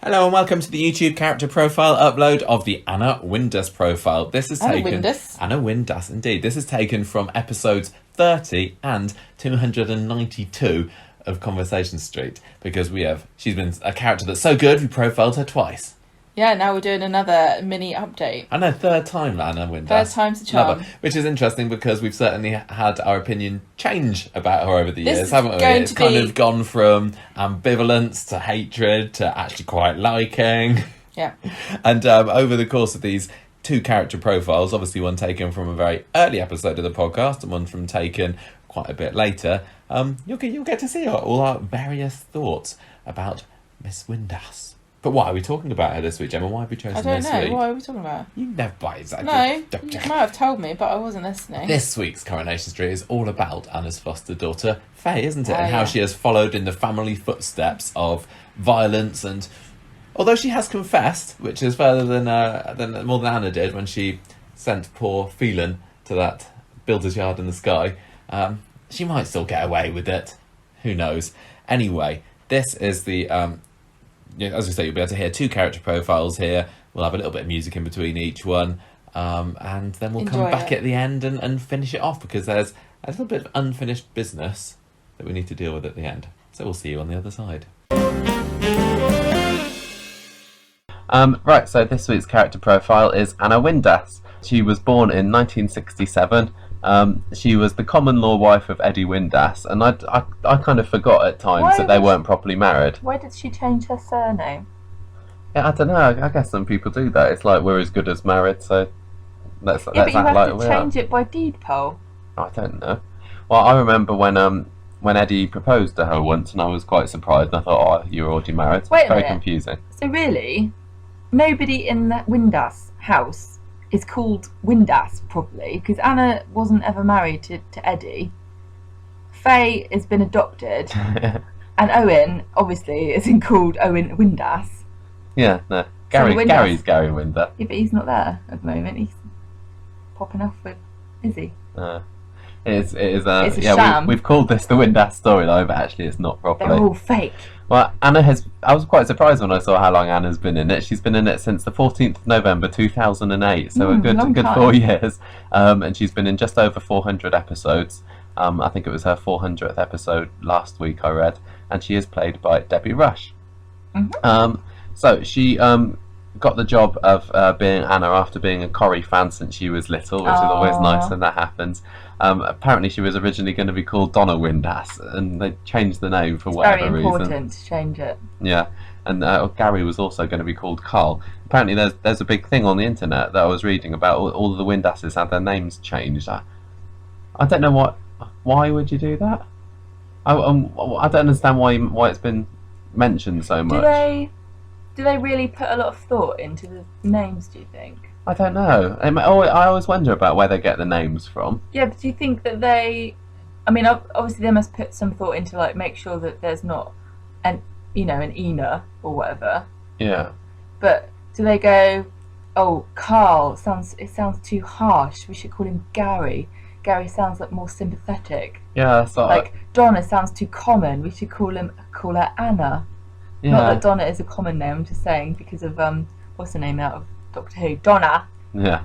Hello and welcome to the YouTube character profile upload of the Anna Windass profile. This is taken... Anna Windass, indeed. This is taken from episodes 30 and 292 of Conversation Street, because she's been a character that's so good we profiled her twice. Yeah, now we're doing another mini update. I know, third time, Anna Windass. Third time's the charm. Which is interesting because we've certainly had our opinion change about her over the years, haven't we? It's kind of gone from ambivalence to hatred to actually quite liking. Yeah. And over the course of these two character profiles, obviously one taken from a very early episode of the podcast and one from taken quite a bit later, you'll get to see all our various thoughts about Miss Windass. But why are we talking about her this week, Gemma? Why have we chosen this week? I don't know. Why are we talking about her? You never buy that. No, you might have told me, but I wasn't listening. This week's Coronation Street is all about Anna's foster daughter, Faye, isn't it? And how she has followed in the family footsteps of violence. And although she has confessed, which is further than more than Anna did when she sent poor Phelan to that builder's yard in the sky, she might still get away with it. Who knows? Anyway, this is the... as we say, you'll be able to hear two character profiles here. We'll have a little bit of music in between each one. And then we'll come back at the end and finish it off, because there's a little bit of unfinished business that we need to deal with at the end. So we'll see you on the other side. Right, so this week's character profile is Anna Windass. She was born in 1967. She was the common law wife of Eddie Windass, and I kind of forgot at times that they weren't properly married. Why did she change her surname? Yeah, I don't know. I guess some people do that. It's like, we're as good as married, so let's but you have to change it by deed poll. I don't know. Well, I remember when Eddie proposed to her once, and I was quite surprised. And I thought, oh, you're already married. So it's very confusing. So really, nobody in the Windass house is called Windass properly, because Anna wasn't ever married to Eddie. Faye has been adopted, and Owen obviously isn't called Owen Windass. Yeah, no. Gary's Gary Windass. Yeah, but he's not there at the moment. He's popping off with Izzy. It's a sham. We've called this the Windass storyline, but actually it's not properly. They're all fake. Well, I was quite surprised when I saw how long Anna's been in it. She's been in it since the 14th of November 2008, so a good 4 years. And she's been in just over 400 episodes. I think it was her 400th episode last week, I read. And she is played by Debbie Rush. Mm-hmm. So she got the job of being Anna after being a Corrie fan since she was little, which is always nice when that happens. Apparently she was originally going to be called Donna Windass, and they changed the name for whatever reason. It's very important to change it. Yeah, and Gary was also going to be called Carl. Apparently there's a big thing on the internet that I was reading about all of the Windasses had their names changed. I don't know why would you do that? I don't understand why it's been mentioned so much. Do they really put a lot of thought into the names, do you think? I don't know. I always wonder about where they get the names from. Yeah, but do you think that obviously they must put some thought into, like, make sure that there's not an Ina or whatever. Yeah. But do they go, oh, Carl, it sounds too harsh, we should call him Gary. Gary sounds like more sympathetic. Yeah, that's like Donna sounds too common, we should call her Anna. Yeah. Not that Donna is a common name, I'm just saying because of what's the name out of Doctor Who? Donna. Yeah.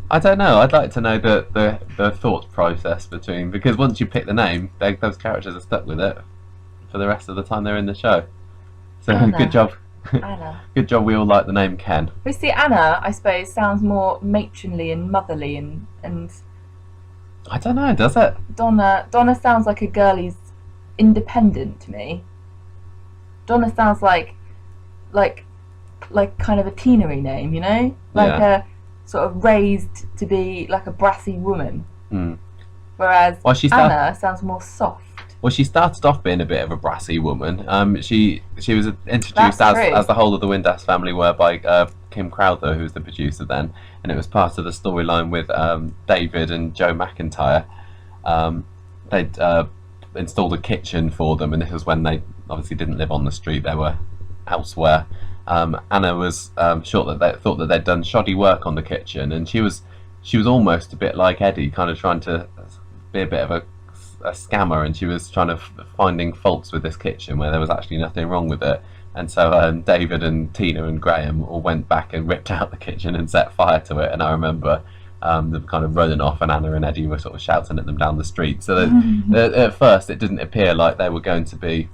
I don't know. I'd like to know the thought process because once you pick the name, those characters are stuck with it for the rest of the time they're in the show. So Anna. Good job. Anna. Good job. We all like the name Ken. We see Anna, I suppose, sounds more matronly and motherly and. I don't know. Does it? Donna sounds like a girl who's independent to me. Donna sounds like kind of a teenery name, you know? Like a sort of raised to be like a brassy woman. Mm. Whereas Anna sounds more soft. Well, she started off being a bit of a brassy woman. She was introduced as the whole of the Windass family were by Kim Crowther, who was the producer then, and it was part of the storyline with David and Joe McIntyre. They'd installed a kitchen for them, and this was when they obviously didn't live on the street; they were elsewhere. Anna was thought that they'd done shoddy work on the kitchen, and she was almost a bit like Eddie, kind of trying to be a bit of a scammer, and she was trying to finding faults with this kitchen where there was actually nothing wrong with it. And so David and Tina and Graham all went back and ripped out the kitchen and set fire to it. And I remember them kind of running off, and Anna and Eddie were sort of shouting at them down the street. So at first it didn't appear like they were going to be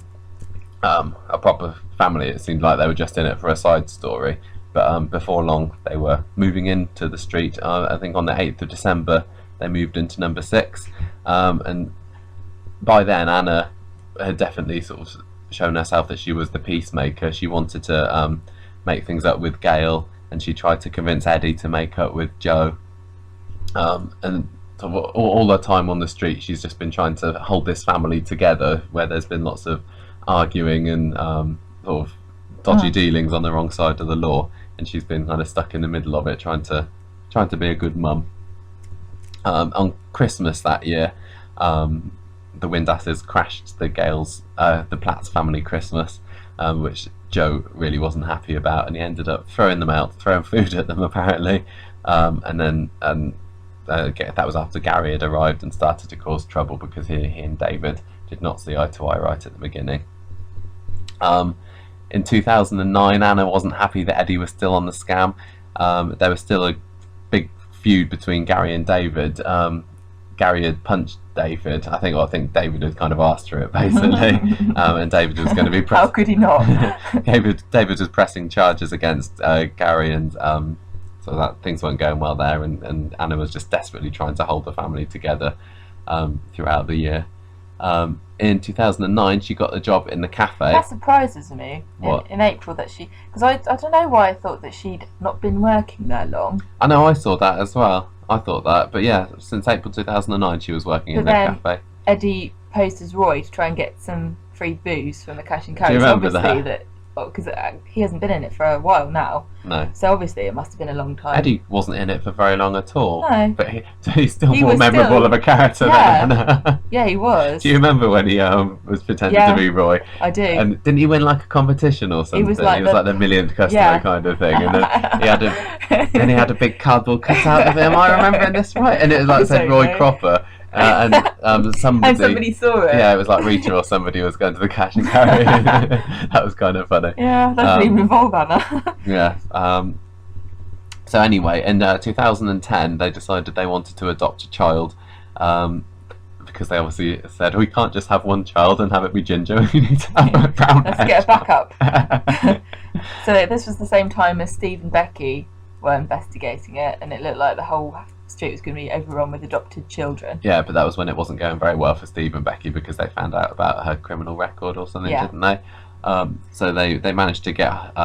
a proper family. It seemed like they were just in it for a side story. But before long they were moving into the street. I think on the 8th of December they moved into number 6. And by then Anna had definitely sort of shown herself that she was the peacemaker. She wanted to make things up with Gail, and she tried to convince Eddie to make up with Joe. And all the time on the street she's just been trying to hold this family together, where there's been lots of arguing and sort of dodgy dealings on the wrong side of the law, and she's been kind of stuck in the middle of it, trying to be a good mum. On Christmas that year, the Windasses crashed the Platts family Christmas, which Joe really wasn't happy about, and he ended up throwing them out, throwing food at them apparently, and then that was after Gary had arrived and started to cause trouble, because he and David did not see eye to eye right at the beginning. In 2009, Anna wasn't happy that Eddie was still on the scam. There was still a big feud between Gary and David. Gary had punched David. I think David had kind of asked for it, basically, and David was going to be How could he not? David was pressing charges against Gary, and so that things weren't going well there, and Anna was just desperately trying to hold the family together throughout the year. In 2009 she got a job in the cafe. That surprises me in April, that she, because I don't know why I thought that she'd not been working there long. I know, I saw that as well. I thought that, but yeah, since April 2009 she was working in the cafe. Eddie posed as Roy to try and get some free booze from the cash and carry. Do you remember obviously that? Because he hasn't been in it for a while now. No. So obviously it must have been a long time. Eddie wasn't in it for very long at all. No. But he's still more memorable of a character than Anna. Yeah, he was. Do you remember when he was pretending to be Roy? I do. And didn't he win like a competition or something? He was like the millionth customer kind of thing. And then he had a big cardboard cutout of him. I remember this right. And it was like said Roy Cropper. And somebody saw it. Yeah, it was like Rita or somebody was going to the cash and carry. That was kind of funny. Yeah, that didn't even involve Anna. Yeah. So anyway, in 2010, they decided they wanted to adopt a child, because they obviously said, we can't just have one child and have it be Ginger. We need to have a brown. Let's get a backup. So this was the same time as Steve and Becky were investigating it, and it looked like the whole street was going to be overrun with adopted children. Yeah, but that was when it wasn't going very well for Steve and Becky, because they found out about her criminal record or something, didn't they? So they managed to get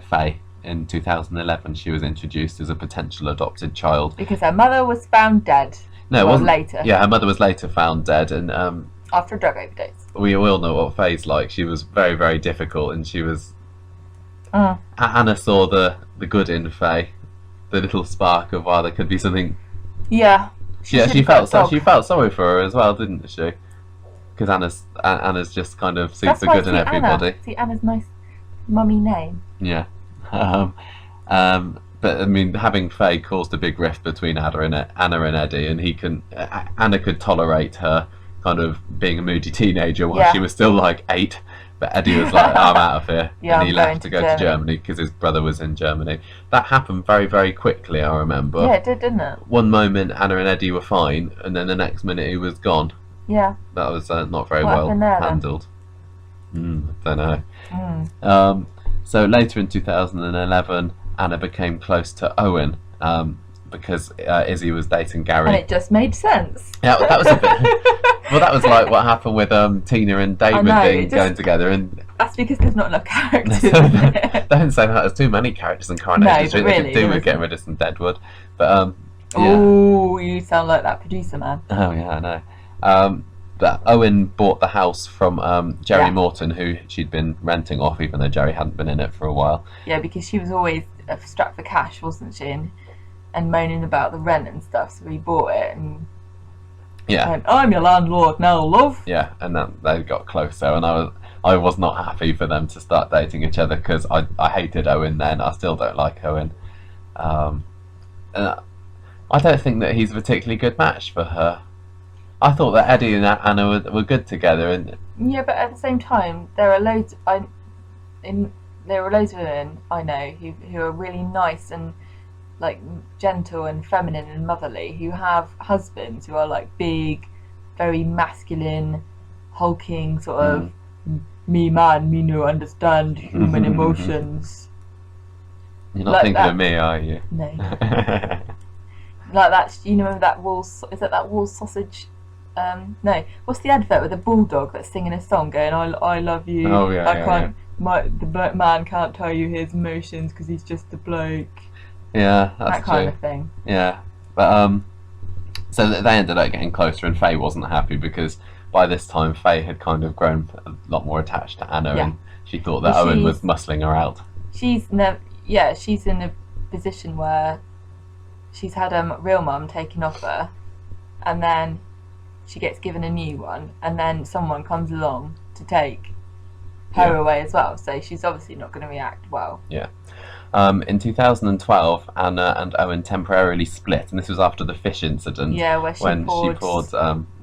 Faye in 2011. She was introduced as a potential adopted child because her mother was found dead. No, it wasn't later. Yeah, her mother was later found dead, and after a drug overdose. We all know what Faye's like. She was very, very difficult, and she was. Anna saw the good in Faye. The little spark of there could be something. Yeah. She felt sorry for her as well, didn't she? Because Anna's just kind of sees the good in everybody. See, Anna's nice mummy name. Yeah. But I mean, having Faye caused a big rift between Anna and Eddie, and Anna could tolerate her kind of being a moody teenager while she was still like 8. But Eddie was like, I'm out of here. And he left to go to Germany because his brother was in Germany. That happened very, very quickly, I remember. Yeah, it did, didn't it? One moment Anna and Eddie were fine, and then the next minute he was gone. Yeah. That was not very well handled. Don't know. So later in 2011, Anna became close to Owen, because Izzy was dating Gary. And it just made sense. Yeah, that was a bit... Well, that was like what happened with Tina and David going together, and that's because there's not enough characters. Don't say that. There's too many characters in Coronation Street. They could do with getting rid of some Deadwood, but Oh, you sound like that producer man. Oh yeah, I know. But Owen bought the house from Jerry Morton, who she'd been renting off, even though Jerry hadn't been in it for a while. Yeah, because she was always strapped for cash, wasn't she? And moaning about the rent and stuff. So he bought it and. Yeah. And I'm your landlord now, love. Yeah, and then they got closer, and I was not happy for them to start dating each other, because I hated Owen then. I still don't like Owen. And I don't think that he's a particularly good match for her. I thought that Eddie and Anna were good together, and Yeah, but at the same time, there are loads. There are loads of women I know who are really nice and like gentle and feminine and motherly, who have husbands who are like big, very masculine, hulking sort of me man, me no understand human emotions. you're not Like thinking that. of me, are you? No. Like that, you know that Wolves, is that Wolves sausage? No, what's the advert with the bulldog that's singing a song going, I love you. Oh yeah, I can't. The man can't tell you his emotions because he's just a bloke. Yeah, that's That kind true. of thing. Yeah, but so they ended up getting closer, and Faye wasn't happy because by this time Faye had kind of grown a lot more attached to Anna, Yeah. and she thought that But Owen was muscling her out. She's she's in a position where she's had a real mum taken off her, and then she gets given a new one, and then someone comes along to take her away as well. So she's obviously not going to react well. Yeah. In 2012, Anna and Owen temporarily split, and this was after the fish incident. Yeah, where she poured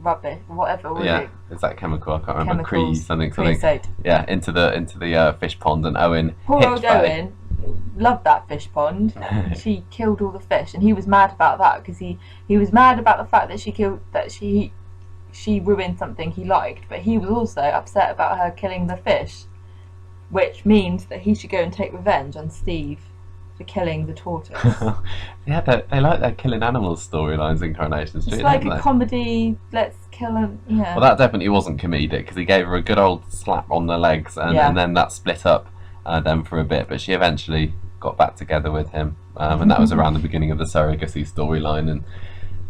rubbish, whatever was it? Is that chemical? I can't remember. Chemicals, something. creosote. Yeah, into the fish pond, and Owen Poor hit old Faye. Owen loved that fish pond. She killed all the fish, and he was mad about that because he was mad about the fact that she ruined something he liked, but he was also upset about her killing the fish, which means that he should go and take revenge on Steve for killing the tortoise. Yeah, they like their killing animals storylines in Coronation Street. It's like don't a they? comedy. Let's kill him. Yeah. Well, that definitely wasn't comedic because he gave her a good old slap on the legs, and then that split up them for a bit. But she eventually got back together with him, and that was around the beginning of the surrogacy storyline, and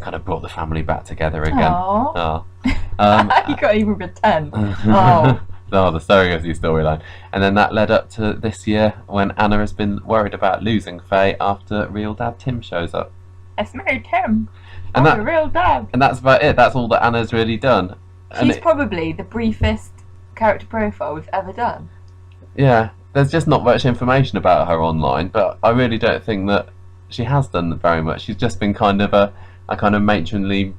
kind of brought the family back together again. Aww. Oh. You can't even pretend. Oh. No, the surrogacy storyline. And then that led up to this year when Anna has been worried about losing Faye after real dad Tim shows up. It's me, Tim. And I'm the real dad. And that's about it. That's all that Anna's really done. She's probably the briefest character profile we've ever done. Yeah, there's just not much information about her online, but I really don't think that she has done very much. She's just been kind of a kind of matronly,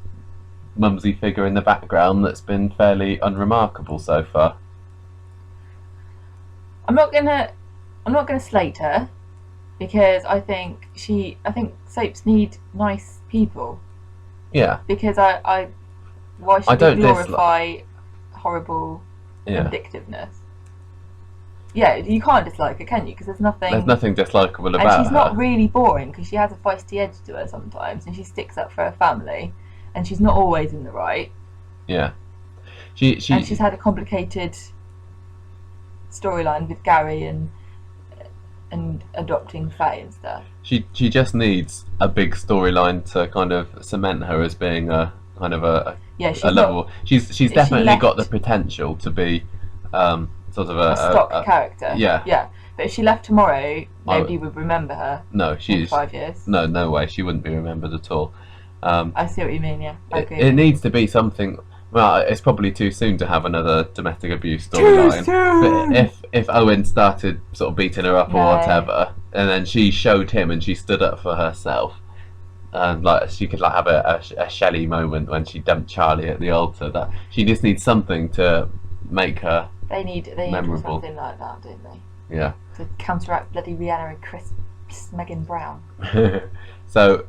mumsy figure in the background that's been fairly unremarkable so far. I'm not gonna slate her because I think soaps need nice people. Yeah. Because why should we glorify horrible vindictiveness? Yeah, you can't dislike her, can you? Because there's nothing dislikable about her. And she's not really boring because she has a feisty edge to her sometimes, and she sticks up for her family, and she's not always in the right. Yeah. And she's had a complicated storyline with Gary and adopting Faye and stuff. She just needs a big storyline to kind of cement her as being a kind of a level. She's definitely got the potential to be sort of a stock character. Yeah. But if she left tomorrow, nobody would remember her. No, in 5 years. No way. She wouldn't be remembered at all. I see what you mean. Yeah, I agree. It needs to be something. Well, it's probably too soon to have another domestic abuse storyline. But if Owen started sort of beating her up or whatever, and then she showed him and she stood up for herself, and like she could like have a Shelley moment when she dumped Charlie at the altar. That she just needs something to make her. They need memorable. Something like that, don't they? Yeah. To counteract bloody Rihanna and Chris Megan Brown. So.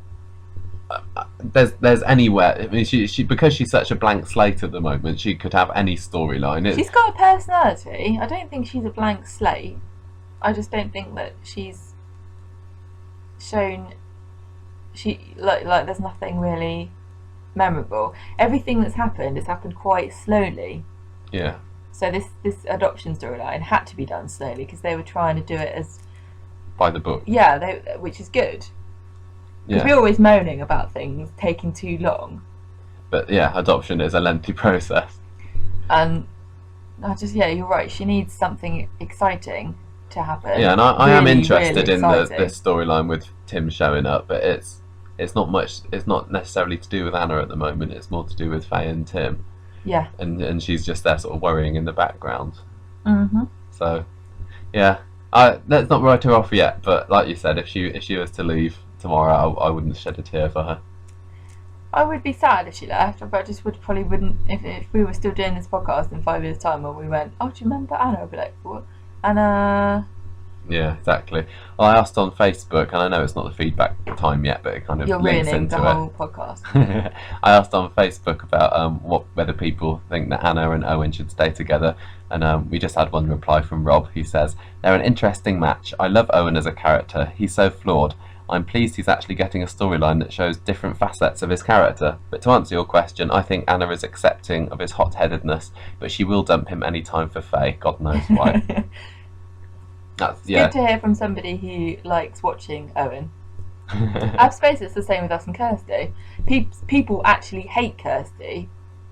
There's anywhere. I mean, she because she's such a blank slate at the moment. She could have any storyline. She's got a personality. I don't think she's a blank slate. I just don't think that she's shown. She like there's nothing really memorable. Everything that's happened has happened quite slowly. Yeah. So this adoption storyline had to be done slowly because they were trying to do it as by the book. Yeah, which is good. Because we're always moaning about things taking too long. But yeah, adoption is a lengthy process. And you're right. She needs something exciting to happen. Yeah, and I am interested in this storyline with Tim showing up, but it's not much. It's not necessarily to do with Anna at the moment. It's more to do with Faye and Tim. Yeah. And she's just there, sort of worrying in the background. Mhm. So, yeah, let's not write her off yet. But like you said, if she was to leave tomorrow, I wouldn't shed a tear for her. I would be sad if she left, but I just probably wouldn't. If we were still doing this podcast in 5 years' time, when we went, oh, do you remember Anna? I'd be like, what? Anna. Yeah, exactly. Well, I asked on Facebook, and I know it's not the feedback time yet, but it kind of links into the whole podcast. I asked on Facebook about whether people think that Anna and Owen should stay together, and we just had one reply from Rob. He says, they're an interesting match. I love Owen as a character. He's so flawed. I'm pleased he's actually getting a storyline that shows different facets of his character. But to answer your question, I think Anna is accepting of his hot-headedness, but she will dump him any time for Faye. God knows why. It's good to hear from somebody who likes watching Owen. I suppose it's the same with us and Kirsty. People actually hate Kirsty,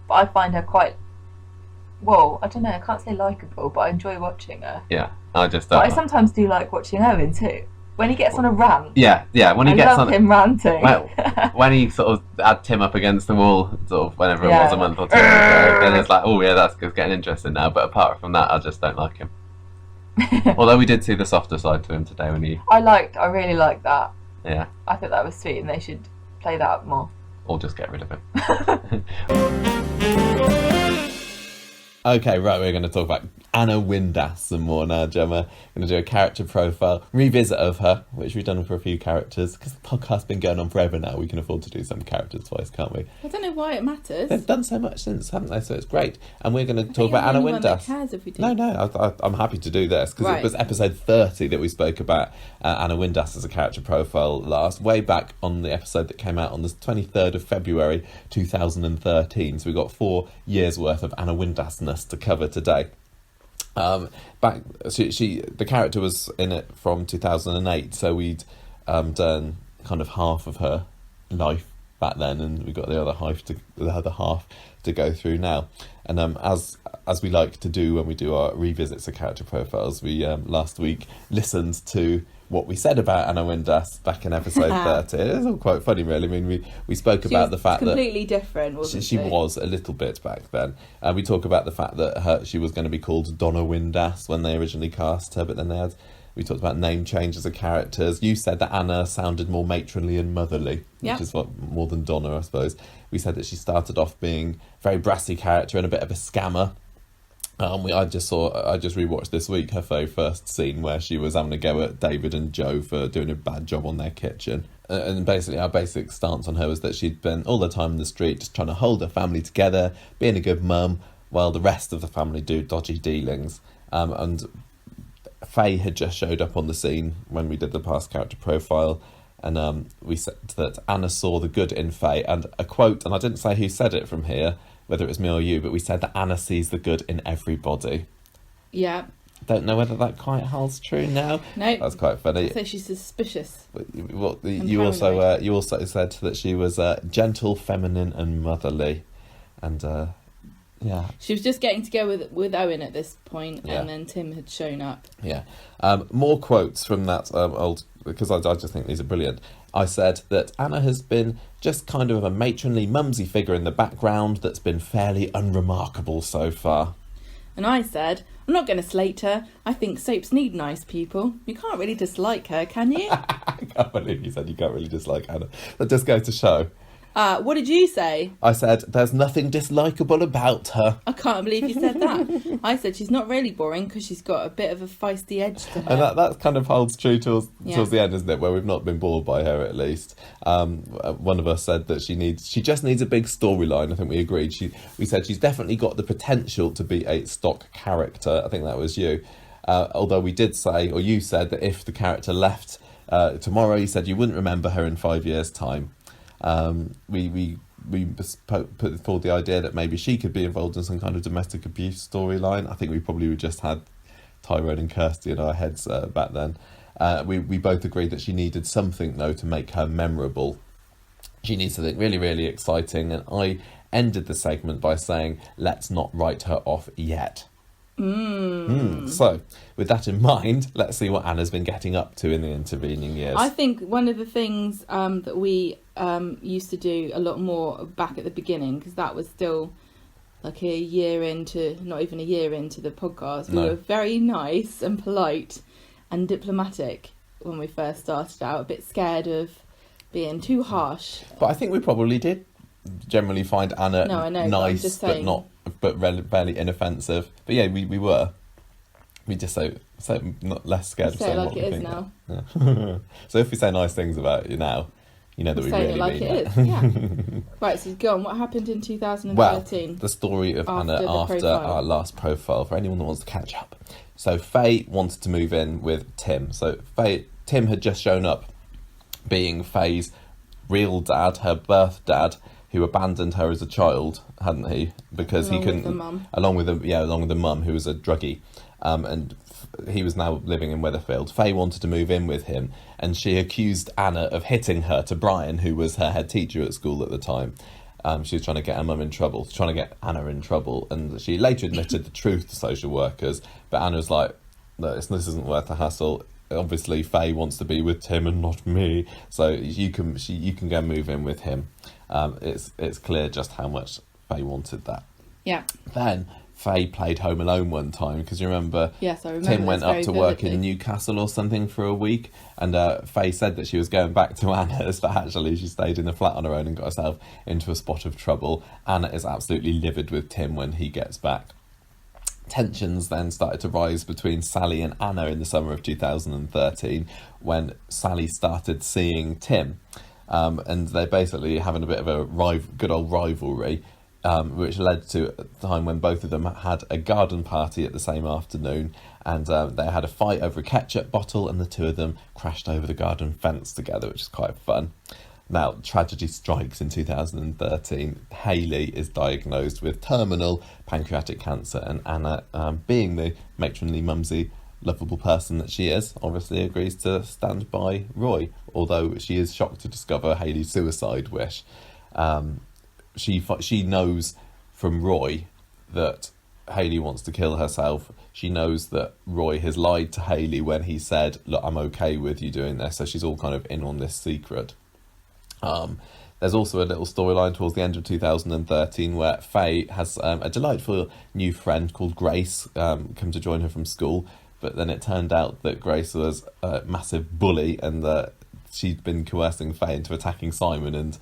but I find her quite, I don't know, I can't say likeable, but I enjoy watching her. Yeah, I just But I sometimes do like watching Owen too. When he gets on a rant. Yeah, when he gets on him ranting. Well, when he sort of had Tim up against the wall, sort of whenever it was a month or two ago, then it's like, oh yeah, that's getting interesting now. But apart from that, I just don't like him. Although we did see the softer side to him today when he. I really liked that. Yeah. I think that was sweet, and they should play that up more. Or just get rid of him. Okay, right, we're going to talk about Anna Windass some more now, Gemma. We're going to do a character profile, revisit of her, which we've done for a few characters, because the podcast's been going on forever now. We can afford to do some characters twice, can't we? I don't know why it matters. They've done so much since, haven't they? So it's great. And we're going to talk about Anna Windass. No, I'm happy to do this, because It was episode 30 that we spoke about Anna Windass as a character profile last, way back on the episode that came out on the 23rd of February 2013. So we've got 4 years' worth of Anna Windassness to cover today. The character was in it from 2008, so we'd done kind of half of her life back then, and we got the other half to go through now. And as we like to do when we do our revisits of character profiles, we last week listened to what we said about Anna Windass back in episode 30. It was all quite funny, really. I mean, we spoke about the fact that completely different, wasn't she? She was a little bit back then. We talk about the fact that she was going to be called Donna Windass when they originally cast her, but then we talked about name changes of characters. You said that Anna sounded more matronly and motherly, which is more than Donna, I suppose. We said that she started off being a very brassy character and a bit of a scammer. I just rewatched this week her very first scene where she was having a go at David and Joe for doing a bad job on their kitchen. And basically our basic stance on her was that she'd been all the time in the street just trying to hold her family together, being a good mum, while the rest of the family do dodgy dealings. And Faye had just showed up on the scene when we did the past character profile, and we said that Anna saw the good in Faye, and a quote, and I didn't say who said it from here, whether it was me or you, but we said that Anna sees the good in everybody. Yeah. Don't know whether that quite holds true now. No. That's quite funny. I'd say she's suspicious. You also said that she was gentle, feminine, and motherly, and yeah. She was just getting to go with Owen at this point, and then Tim had shown up. Yeah. More quotes from that old, because I just think these are brilliant. I said that Anna has been just kind of a matronly, mumsy figure in the background that's been fairly unremarkable so far. And I said, I'm not going to slate her. I think soaps need nice people. You can't really dislike her, can you? I can't believe you said you can't really dislike Anna. That just goes to show. What did you say? I said, there's nothing dislikable about her. I can't believe you said that. I said she's not really boring because she's got a bit of a feisty edge to her. And that kind of holds true towards the end, isn't it? Where we've not been bored by her, at least. One of us said that she just needs a big storyline. I think we agreed. We said she's definitely got the potential to be a stock character. I think that was you. Although we did say, or you said, that if the character left tomorrow, you said you wouldn't remember her in 5 years' time. We put forward the idea that maybe she could be involved in some kind of domestic abuse storyline. I think we probably would just had Tyrone and Kirsty in our heads back then. We both agreed that she needed something, though, to make her memorable. She needs something really, really exciting, and I ended the segment by saying, let's not write her off yet. So, with that in mind, let's see what Anna's been getting up to in the intervening years. I think one of the things that we used to do a lot more back at the beginning, because that was still like not even a year into the podcast, we were very nice and polite and diplomatic when we first started out, a bit scared of being too harsh. But I think we probably did generally find Anna No, I know, but I'm nice, just but saying. fairly inoffensive. But yeah, we were. We just so not less scared of Say it saying like what we it is think. now. Yeah. So if we say nice things about you now, you know that we Saying really it like mean it is. Yeah. Right. So go on. What happened in 2013? Well, the story of After Anna the after profile. our last profile, for anyone that wants to catch up. So Faye wanted to move in with Tim. So Tim had just shown up being Faye's real dad, her birth dad, who abandoned her as a child, hadn't he? Because Along he couldn't, with the mum. along with the mum who was a druggie, and he was now living in Weatherfield. Faye wanted to move in with him, and she accused Anna of hitting her to Brian, who was her head teacher at school at the time. She was trying to get her mum in trouble, trying to get Anna in trouble, and she later admitted the truth to social workers. But Anna was like, "No, this isn't worth the hassle. Obviously, Faye wants to be with Tim and not me, so you can go move in with him." It's clear just how much Faye wanted that. Yeah. Then Faye played Home Alone one time, because you remember, Yes, I remember. Tim went this up very to work vividly. in Newcastle or something for a week, and Faye said that she was going back to Anna's, but actually she stayed in the flat on her own and got herself into a spot of trouble. Anna is absolutely livid with Tim when he gets back. Tensions then started to rise between Sally and Anna in the summer of 2013, when Sally started seeing Tim, and they're basically having a bit of a good old rivalry, which led to a time when both of them had a garden party at the same afternoon, and they had a fight over a ketchup bottle, and the two of them crashed over the garden fence together, which is quite fun. Now, tragedy strikes in 2013. Hayley is diagnosed with terminal pancreatic cancer, and Anna, being the matronly, mumsy, lovable person that she is, obviously agrees to stand by Roy, although she is shocked to discover Hayley's suicide wish. She knows from Roy that Hayley wants to kill herself. She knows that Roy has lied to Hayley when he said, "Look, I'm okay with you doing this," so she's all kind of in on this secret. There's also a little storyline towards the end of 2013 where Faye has a delightful new friend called Grace come to join her from school, but then it turned out that Grace was a massive bully, and she'd been coercing Faye into attacking Simon and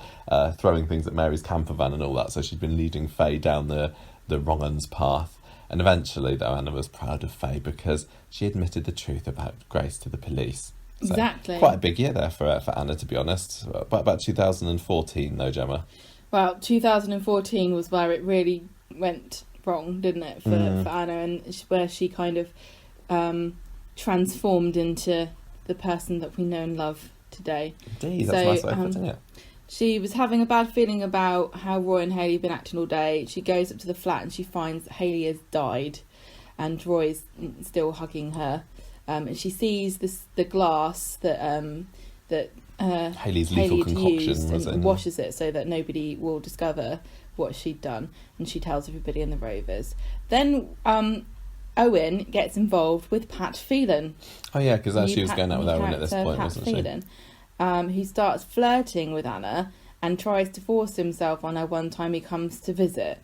throwing things at Mary's camper van and all that, so she'd been leading Faye down the wrong un's path. And eventually, though, Anna was proud of Faye because she admitted the truth about Grace to the police. So, Exactly. quite a big year there for Anna, to be honest. But about 2014, though, Gemma. Well, 2014 was where it really went wrong, didn't it, for Anna, and where she kind of transformed into the person that we know and love today. Indeed, that's a nice way of putting it. She was having a bad feeling about how Roy and Hayley have been acting all day. She goes up to the flat and she finds that Hayley has died and Roy's still hugging her. And she sees the glass that Hayley's Hayley lethal had concoction used was and in. washes it so that nobody will discover what she'd done. And she tells everybody in the Rovers. Then Owen gets involved with Pat Phelan. Oh yeah, because she was New going out with new Owen at this character, point, Pat wasn't she? Phelan, who starts flirting with Anna and tries to force himself on her one time he comes to visit.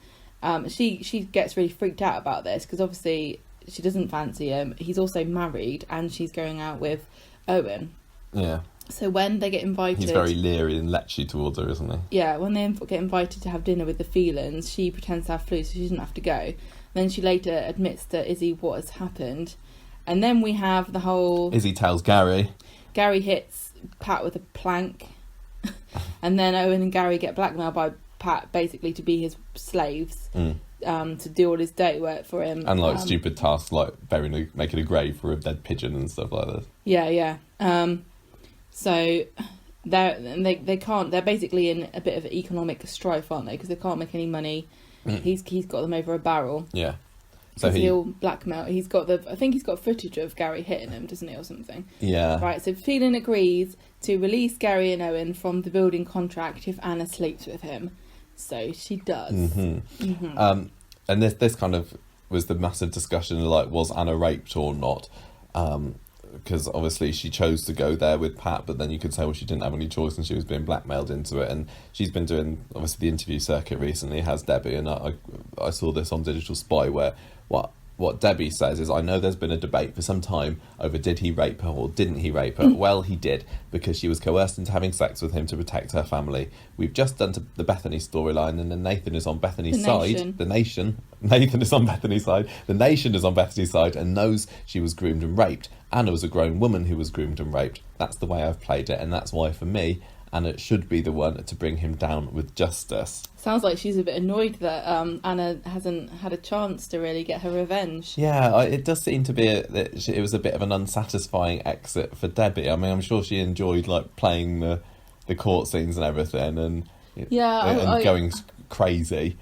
She gets really freaked out about this because obviously she doesn't fancy him. He's also married and she's going out with Owen. Yeah. So when they get invited... He's very leery and lechy towards her, isn't he? Yeah, when they get invited to have dinner with the Phelans, she pretends to have flu so she doesn't have to go. Then she later admits to Izzy what has happened. And then we have the whole... Izzy tells Gary. Gary hits Pat with a plank. And then Owen and Gary get blackmailed by Pat basically to be his slaves. To do all his dirty work for him. And like stupid tasks like making a grave for a dead pigeon and stuff like that. Yeah. So they can't. They're basically in a bit of economic strife, aren't they? Because they can't make any money. He's got them over a barrel. Yeah. So he'll blackmail. I think he's got footage of Gary hitting him, doesn't he, or something? Yeah. Right. So Phelan agrees to release Gary and Owen from the building contract if Anna sleeps with him. So she does. And this kind of was the massive discussion, like, was Anna raped or not? Because obviously she chose to go there with Pat, but then you could say, well, she didn't have any choice and she was being blackmailed into it. And she's been doing, obviously, the interview circuit recently, has Debbie, and I saw this on Digital Spy where what Debbie says is, I know there's been a debate for some time over did he rape her or didn't he rape her. Well, he did, because she was coerced into having sex with him to protect her family. We've just done the Bethany storyline, and then Nathan is on Bethany's side. The nation. Nathan is on Bethany's side. The nation is on Bethany's side and knows she was groomed and raped. Anna was a grown woman who was groomed and raped. That's the way I've played it, and that's why, for me, Anna should be the one to bring him down with justice. Sounds like she's a bit annoyed that Anna hasn't had a chance to really get her revenge. Yeah, it does seem to be it was a bit of an unsatisfying exit for Debbie. I mean, I'm sure she enjoyed like playing the court scenes and everything, and going crazy.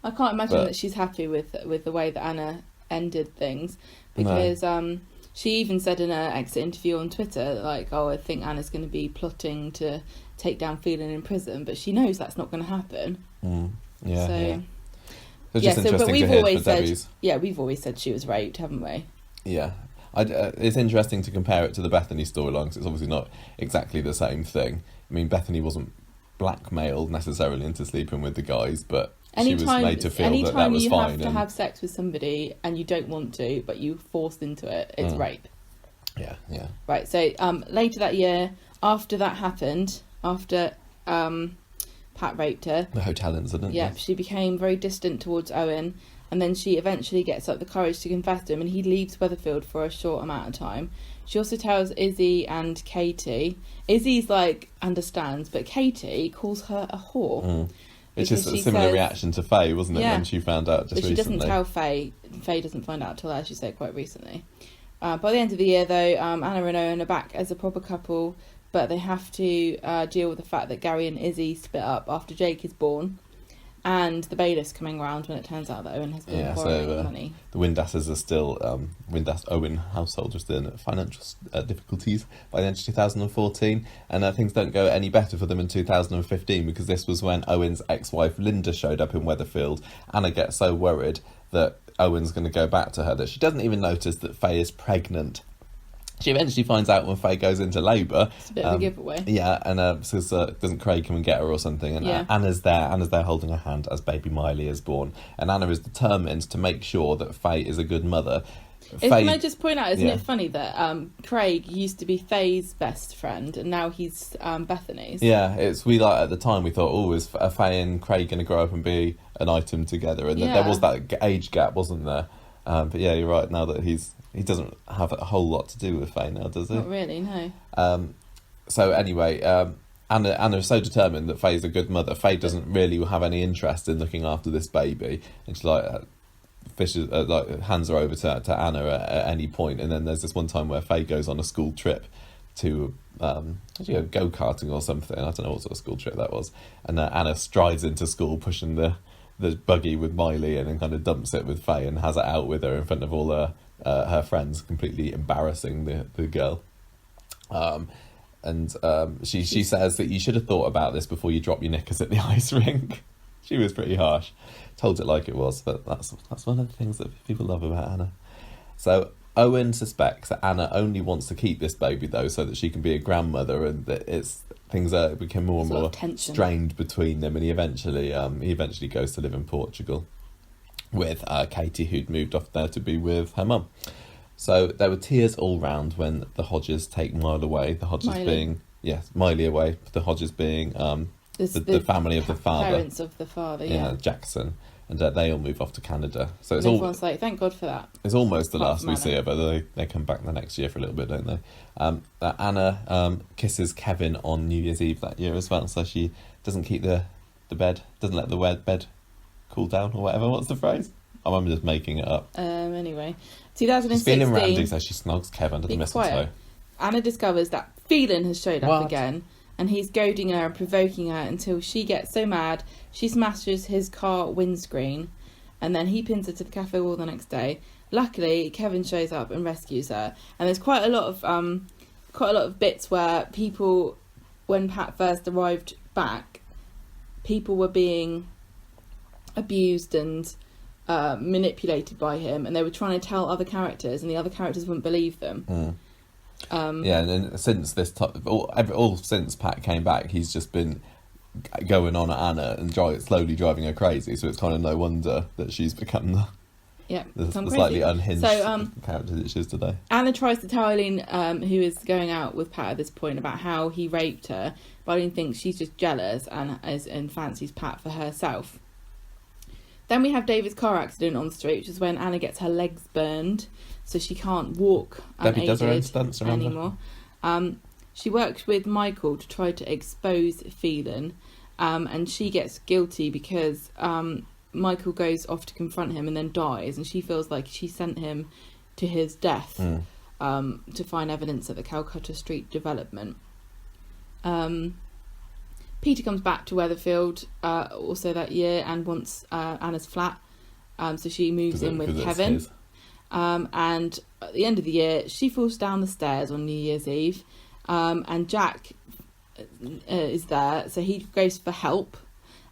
I can't imagine that she's happy with the way that Anna ended things, because she even said in her exit interview on Twitter, like, oh, I think Anna's going to be plotting to take down Phelan in prison, but she knows that's not going to happen. Yeah. So it's just interesting to hear for Debbie's. Yeah, we've always said she was raped, haven't we? Yeah. It's interesting to compare it to the Bethany storyline, because it's obviously not exactly the same thing. I mean, Bethany wasn't blackmailed necessarily into sleeping with the guys, but she was made to feel that was fine. Anytime you have to have sex with somebody and you don't want to, but you forced into it, it's rape. Yeah. Right, so later that year, after that happened, after Pat raped her, the hotel incident. Yeah, she became very distant towards Owen, and then she eventually gets up the courage to confess to him, and he leaves Weatherfield for a short amount of time. She also tells Izzy and Katie. Izzy's like understands, but Katie calls her a whole. It's just a similar reaction to Faye, wasn't it, when she found out just recently? But she doesn't tell Faye. Faye doesn't find out till, as you said, quite recently. By the end of the year, though, Anna and Owen are back as a proper couple, but they have to deal with the fact that Gary and Izzy split up after Jake is born, and the bailiff's coming around when it turns out that Owen has been borrowing money. The Windasses are still, Windass-Owen household are still in financial difficulties by the end of 2014, and things don't go any better for them in 2015, because this was when Owen's ex-wife Linda showed up in Weatherfield. Anna gets so worried that Owen's going to go back to her that she doesn't even notice that Faye is pregnant. She eventually finds out when Faye goes into labour. It's a bit of a giveaway. Yeah, and says, doesn't Craig come and get her or something? And Anna's there holding her hand as baby Miley is born. And Anna is determined to make sure that Faye is a good mother. Can I just point out, isn't it funny that Craig used to be Faye's best friend and now he's Bethany's? Yeah, at the time we thought, is Faye and Craig going to grow up and be an item together? And there was that age gap, wasn't there? But yeah, you're right, now that he doesn't have a whole lot to do with Faye now, does he? Not really, no. So anyway, Anna is so determined that Faye's a good mother. Faye doesn't really have any interest in looking after this baby, and she hands her over to Anna at any point. And then there's this one time where Faye goes on a school trip to go-karting or something. I don't know what sort of school trip that was. And Anna strides into school pushing the buggy with Miley, and then kind of dumps it with Faye and has it out with her in front of all her friends, completely embarrassing the girl. She says that you should have thought about this before you drop your knickers at the ice rink. She was pretty harsh. Told it like it was, but that's one of the things that people love about Anna. So Owen suspects that Anna only wants to keep this baby, though, so that she can be a grandmother, and that things become more and more strained between them. And he eventually goes to live in Portugal with Katie, who'd moved off there to be with her mum. So there were tears all round when the Hodges take Miley away. The Hodges being Miley away. The Hodges being the family of the father, parents of the father, Jackson, and they all move off to Canada. So everyone's like, thank God for that. It's almost the last we see of her. They come back the next year for a little bit, don't they? Anna kisses Kevin on New Year's Eve that year as well, so she doesn't keep the bed, doesn't let the bed cool down or whatever. What's the phrase? I'm just making it up. Anyway, 2016. She's feeling randy, so she snogs Kevin under the mistletoe. Anna discovers that Phelan has showed up again, and he's goading her and provoking her until she gets so mad she smashes his car windscreen, and then he pins her to the cafe wall the next day. Luckily, Kevin shows up and rescues her, and there's quite a lot of bits where people, when Pat first arrived back, people were being abused and manipulated by him, and they were trying to tell other characters, and the other characters wouldn't believe them. And then since since Pat came back, he's just been going on at Anna and slowly driving her crazy. So it's kind of no wonder that she's become Yeah, the I'm slightly crazy. unhinged So, character that she is today. Anna tries to tell Eileen, who is going out with Pat at this point, about how he raped her, but Eileen thinks she's just jealous and fancies Pat for herself. Then we have David's car accident on the street, which is when Anna gets her legs burned, so she can't walk Debbie does her own stunts, remember? anymore. She works with Michael to try to expose Phelan, and she gets guilty because Michael goes off to confront him and then dies, and she feels like she sent him to his death to find evidence at the Calcutta Street development. Peter comes back to Weatherfield also that year and wants Anna's flat, so she moves in with Kevin. And at the end of the year, she falls down the stairs on New Year's Eve, and Jack is there, so he goes for help,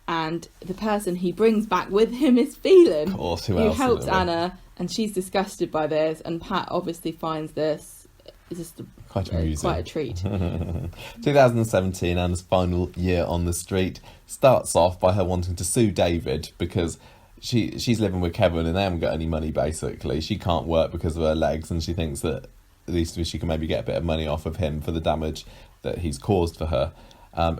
and the person he brings back with him is Phelan, Of course, who helps Anna, and she's disgusted by this, and Pat obviously finds this just quite amusing. Quite a treat. 2017, Anna's final year on the street starts off by her wanting to sue David because she's living with Kevin and they haven't got any money, basically. She can't work because of her legs, and she thinks that at least she can maybe get a bit of money off of him for the damage that he's caused for her.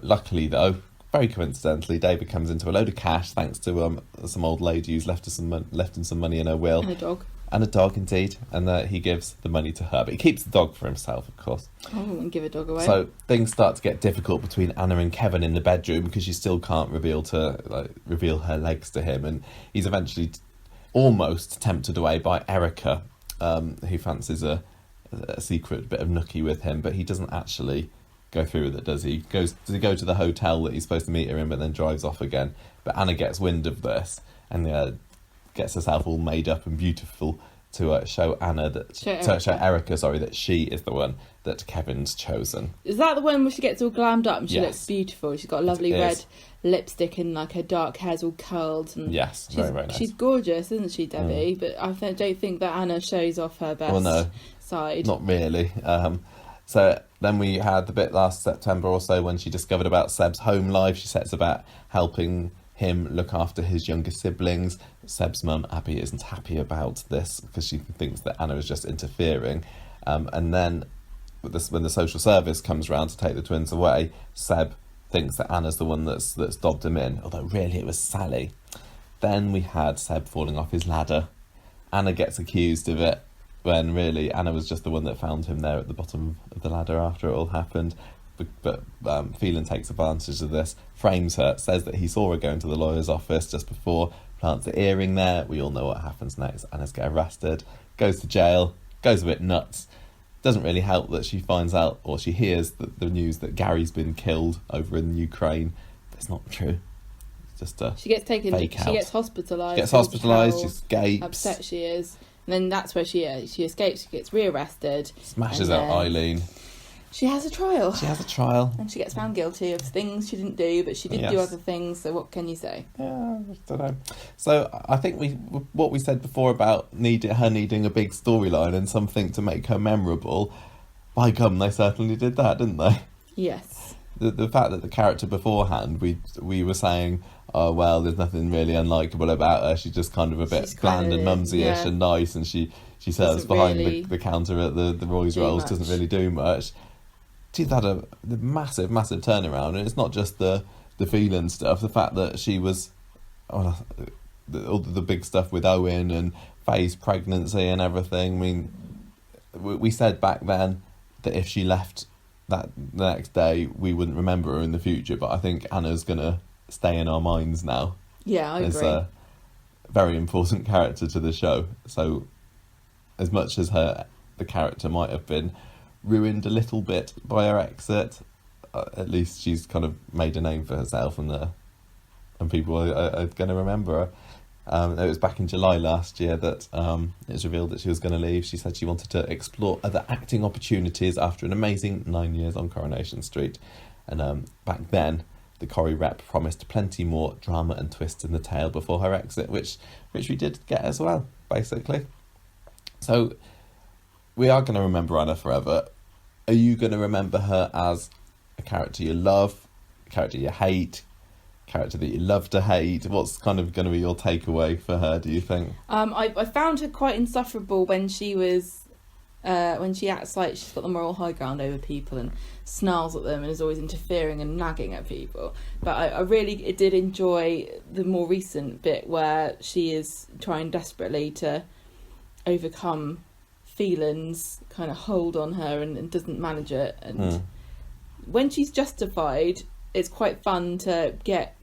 Luckily, though, very coincidentally, David comes into a load of cash thanks to some old lady who's left him some money in her will. And a dog. And a dog, indeed. And he gives the money to her. But he keeps the dog for himself, of course. I wouldn't give a dog away. So things start to get difficult between Anna and Kevin in the bedroom because she still can't reveal her legs to him. And he's eventually almost tempted away by Erica, who fancies a secret bit of nookie with him. But he doesn't actually go through with it, does he? Does he go to the hotel that he's supposed to meet her in, but then drives off again? But Anna gets wind of this and gets herself all made up and beautiful to show Erica, that she is the one that Kevin's chosen. Is that the one where she gets all glammed up and she looks beautiful? She's got a lovely red lipstick and like her dark hair's all curled. And yes, very, very nice. She's gorgeous, isn't she, Debbie? But I don't think that Anna shows off her best side. Not really. So then we had the bit last September or so when she discovered about Seb's home life. She sets about helping him look after his younger siblings. Seb's mum, Abby, isn't happy about this because she thinks that Anna is just interfering. And then when the social service comes round to take the twins away, Seb thinks that Anna's the one that's dobbed him in, although really it was Sally. Then we had Seb falling off his ladder. Anna gets accused of it when really Anna was just the one that found him there at the bottom of the ladder after it all happened. But Phelan takes advantage of this, frames her, says that he saw her go into the lawyer's office just before, plants the earring there. We all know what happens next. Anna's get arrested, goes to jail, goes a bit nuts. Doesn't really help that she finds out, or she hears the news that Gary's been killed over in Ukraine. That's not true. It's just a she gets taken. fake out. She gets hospitalised. She escapes. How upset she is. And then that's where she escapes. She gets rearrested. Smashes out Eileen. She has a trial. And she gets found guilty of things she didn't do, but she did do other things, so what can you say? Yeah, I don't know. So I think what we said before about her needing a big storyline and something to make her memorable, by gum, they certainly did that, didn't they? Yes. The fact that the character beforehand, we were saying, oh, well, there's nothing really unlikable about her. She's just kind of a bit bland and mumsy-ish and nice, and she serves behind really the counter at the Roy's Rolls, doesn't really do much. She's had a massive turnaround, and it's not just the Phelan stuff. The fact that she was all the big stuff with Owen and Faye's pregnancy and everything. I mean, we said back then that if she left the next day, we wouldn't remember her in the future. But I think Anna's gonna stay in our minds now. Yeah, I agree. A very important character to the show. So, as much as the character might have been ruined a little bit by her exit, at least she's kind of made a name for herself, and people are going to remember her. It was back in July last year that it was revealed that she was going to leave. She said she wanted to explore other acting opportunities after an amazing 9 years on Coronation Street. And back then, the Corrie rep promised plenty more drama and twists in the tale before her exit, which we did get as well, basically. So we are going to remember Anna forever. Are you going to remember her as a character you love, a character you hate, character that you love to hate? What's kind of going to be your takeaway for her, do you think? I found her quite insufferable when she acts like she's got the moral high ground over people and snarls at them and is always interfering and nagging at people. But I really did enjoy the more recent bit where she is trying desperately to overcome Phelan's kind of hold on her and doesn't manage it. And when she's justified, it's quite fun to get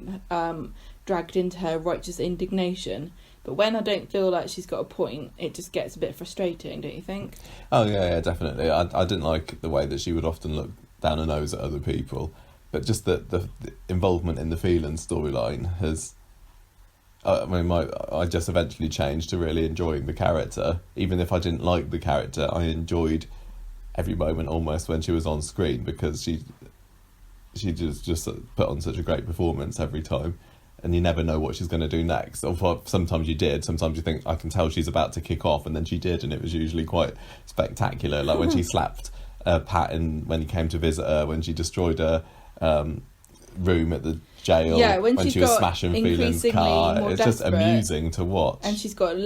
dragged into her righteous indignation. But when I don't feel like she's got a point, it just gets a bit frustrating, don't you think? Oh, yeah, definitely. I didn't like the way that she would often look down her nose at other people. But just the involvement in the Phelan storyline has... I just eventually changed to really enjoying the character. Even if I didn't like the character, I enjoyed every moment almost when she was on screen, because she just put on such a great performance every time. And you never know what she's going to do next. Or sometimes you did. Sometimes you think, I can tell she's about to kick off, and then she did, and it was usually quite spectacular. Like when she slapped Pat when he came to visit her, when she destroyed her room at the jail, when she was smashing Phelan's car. It's just amusing to watch. And she's got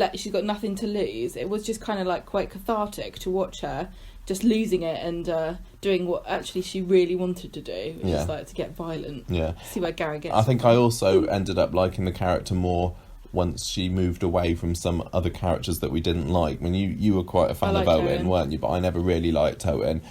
nothing to lose. It was just kind of like quite cathartic to watch her just losing it and doing what actually she really wanted to do, which is like to get violent. Yeah. See where Gary gets. I think I also ended up liking the character more once she moved away from some other characters that we didn't like. I mean, you were quite a fan of Owen, weren't you? But I never really liked Owen.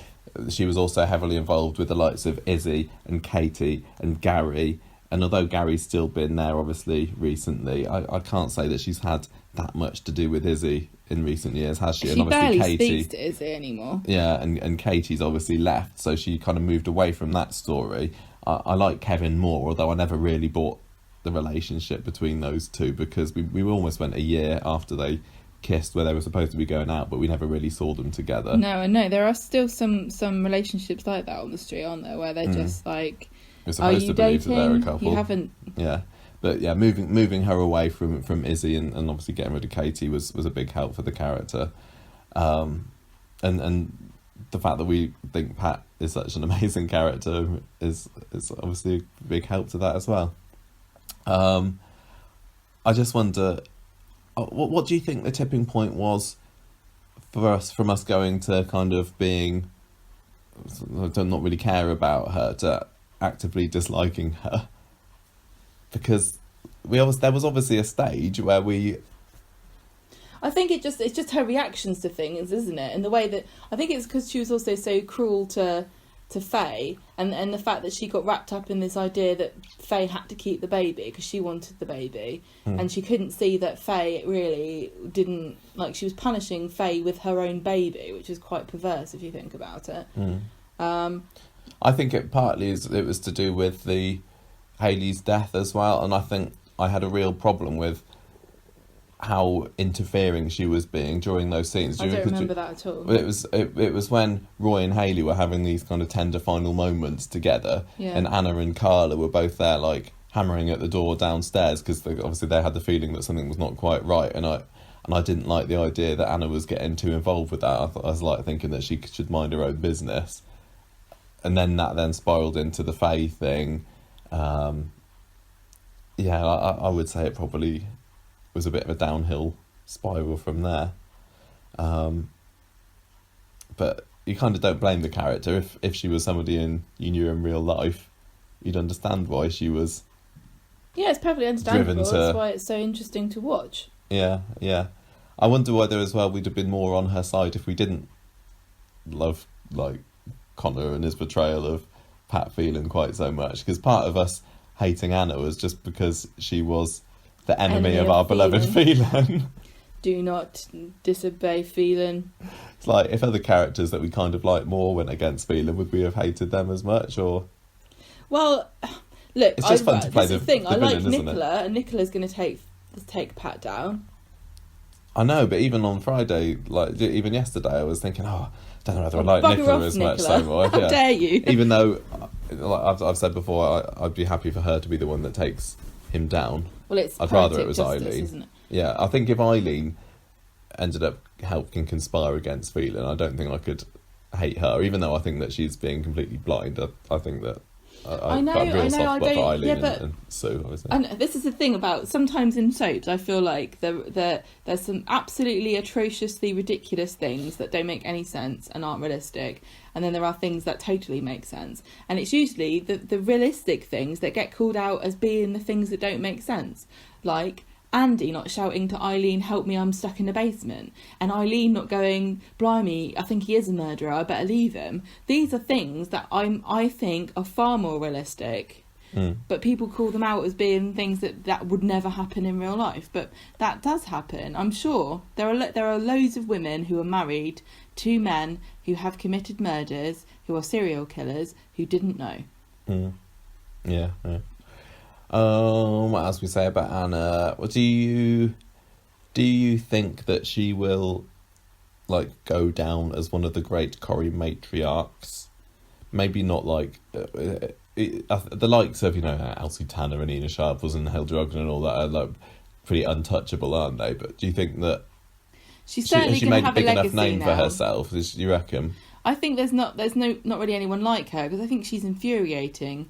She was also heavily involved with the likes of Izzy and Katie and Gary. And although Gary's still been there, obviously, recently, I can't say that she's had that much to do with Izzy in recent years, has she? She and obviously barely Katie speaks to Izzy anymore. Yeah, and Katie's obviously left, so she kind of moved away from that story. I like Kevin more, although I never really bought the relationship between those two, because we almost went a year after they kissed where they were supposed to be going out, but we never really saw them together. No, I know. There are still some relationships like that on the street, aren't there, where they're just like, We're supposed to believe that they're a couple. You haven't... Yeah. But yeah, moving her away from Izzy and obviously getting rid of Katie was a big help for the character. And the fact that we think Pat is such an amazing character is obviously a big help to that as well. I just wonder, what do you think the tipping point was from us going to kind of being, I do not really care about her, to actively disliking her? Because there was obviously a stage where I think it's just her reactions to things, isn't it? And the way that I think it's because she was also so cruel to Faye, and the fact that she got wrapped up in this idea that Faye had to keep the baby because she wanted the baby, and she couldn't see that Faye really didn't, like, she was punishing Faye with her own baby, which is quite perverse if you think about it. I think it partly it was to do with the Hayley's death as well, and I think I had a real problem with how interfering she was being during those scenes. I don't remember that at all. It was when Roy and Hayley were having these kind of tender final moments together, and Anna and Carla were both there, like, hammering at the door downstairs, because obviously they had the feeling that something was not quite right, and I didn't like the idea that Anna was getting too involved with that. I was like thinking that she should mind her own business, and then that spiraled into the Faye thing. I would say it probably was a bit of a downhill spiral from there. But you kind of don't blame the character. If she was somebody you knew in real life, you'd understand why she was. Yeah, it's perfectly understandable. That's why it's so interesting to watch. Yeah. I wonder whether as well we'd have been more on her side if we didn't love, like, Connor and his portrayal of Pat Phelan quite so much, because part of us hating Anna was just because she was the enemy of our beloved Phelan. Do not disobey Phelan. It's like, if other characters that we kind of like more went against Phelan, would we have hated them as much? Or, well, look, it's just fun to play the thing. I like villain, Nicola, and Nicola's going to take Pat down. I know, but even on Friday, like even yesterday, I was thinking, I don't know whether I like Nicola as much so more. How dare you? Even though, like I've said before, I'd be happy for her to be the one that takes him down. Well, it's I'd rather it was justice, Eileen. Isn't it? Yeah, I think if Eileen ended up helping conspire against Phelan, I don't think I could hate her, even though I think that she's being completely blind. I think that I know, got a real I know, soft I spot for don't- Eileen yeah, but- and Sue, obviously. And this is the thing about sometimes in soaps, I feel like there's some absolutely atrociously ridiculous things that don't make any sense and aren't realistic, and then there are things that totally make sense. And it's usually the realistic things that get called out as being the things that don't make sense, like Andy not shouting to Eileen, "Help me, I'm stuck in the basement," and Eileen not going, "Blimey, I think he is a murderer, I better leave him." These are things that I think are far more realistic. But people call them out as being things that would never happen in real life. But that does happen. I'm sure there are loads of women who are married to men who have committed murders, who are serial killers, who didn't know. Yeah. What else we say about Anna? Well, do you think that she will like go down as one of the great Corrie matriarchs? Maybe not like the likes of Elsie Tanner and Ina Sharples and Hilda Ogden and all that are like pretty untouchable, aren't they? But do you think that She's certainly she going to made a have a big enough legacy name now. for herself? Do you reckon? I think there's not really anyone like her, because I think she's infuriating.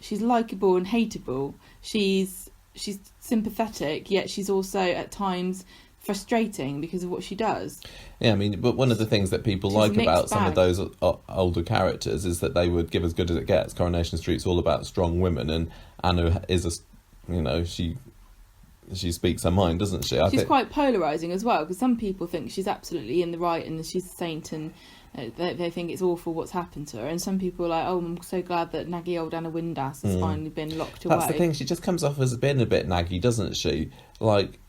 She's likeable and hateable. She's sympathetic, yet she's also at times frustrating because of what she does. Yeah, I mean, but one of the things that people She's a like mixed about some of bag. those older characters is that they would give as good as it gets. Coronation Street's all about strong women, and Anna is she speaks her mind, doesn't she? She's quite polarising as well, because some people think she's absolutely in the right and she's a saint, and they think it's awful what's happened to her, and some people are like, "Oh, I'm so glad that naggy old Anna Windass has finally been locked away." That's the thing, she just comes off as being a bit naggy, doesn't she? Like,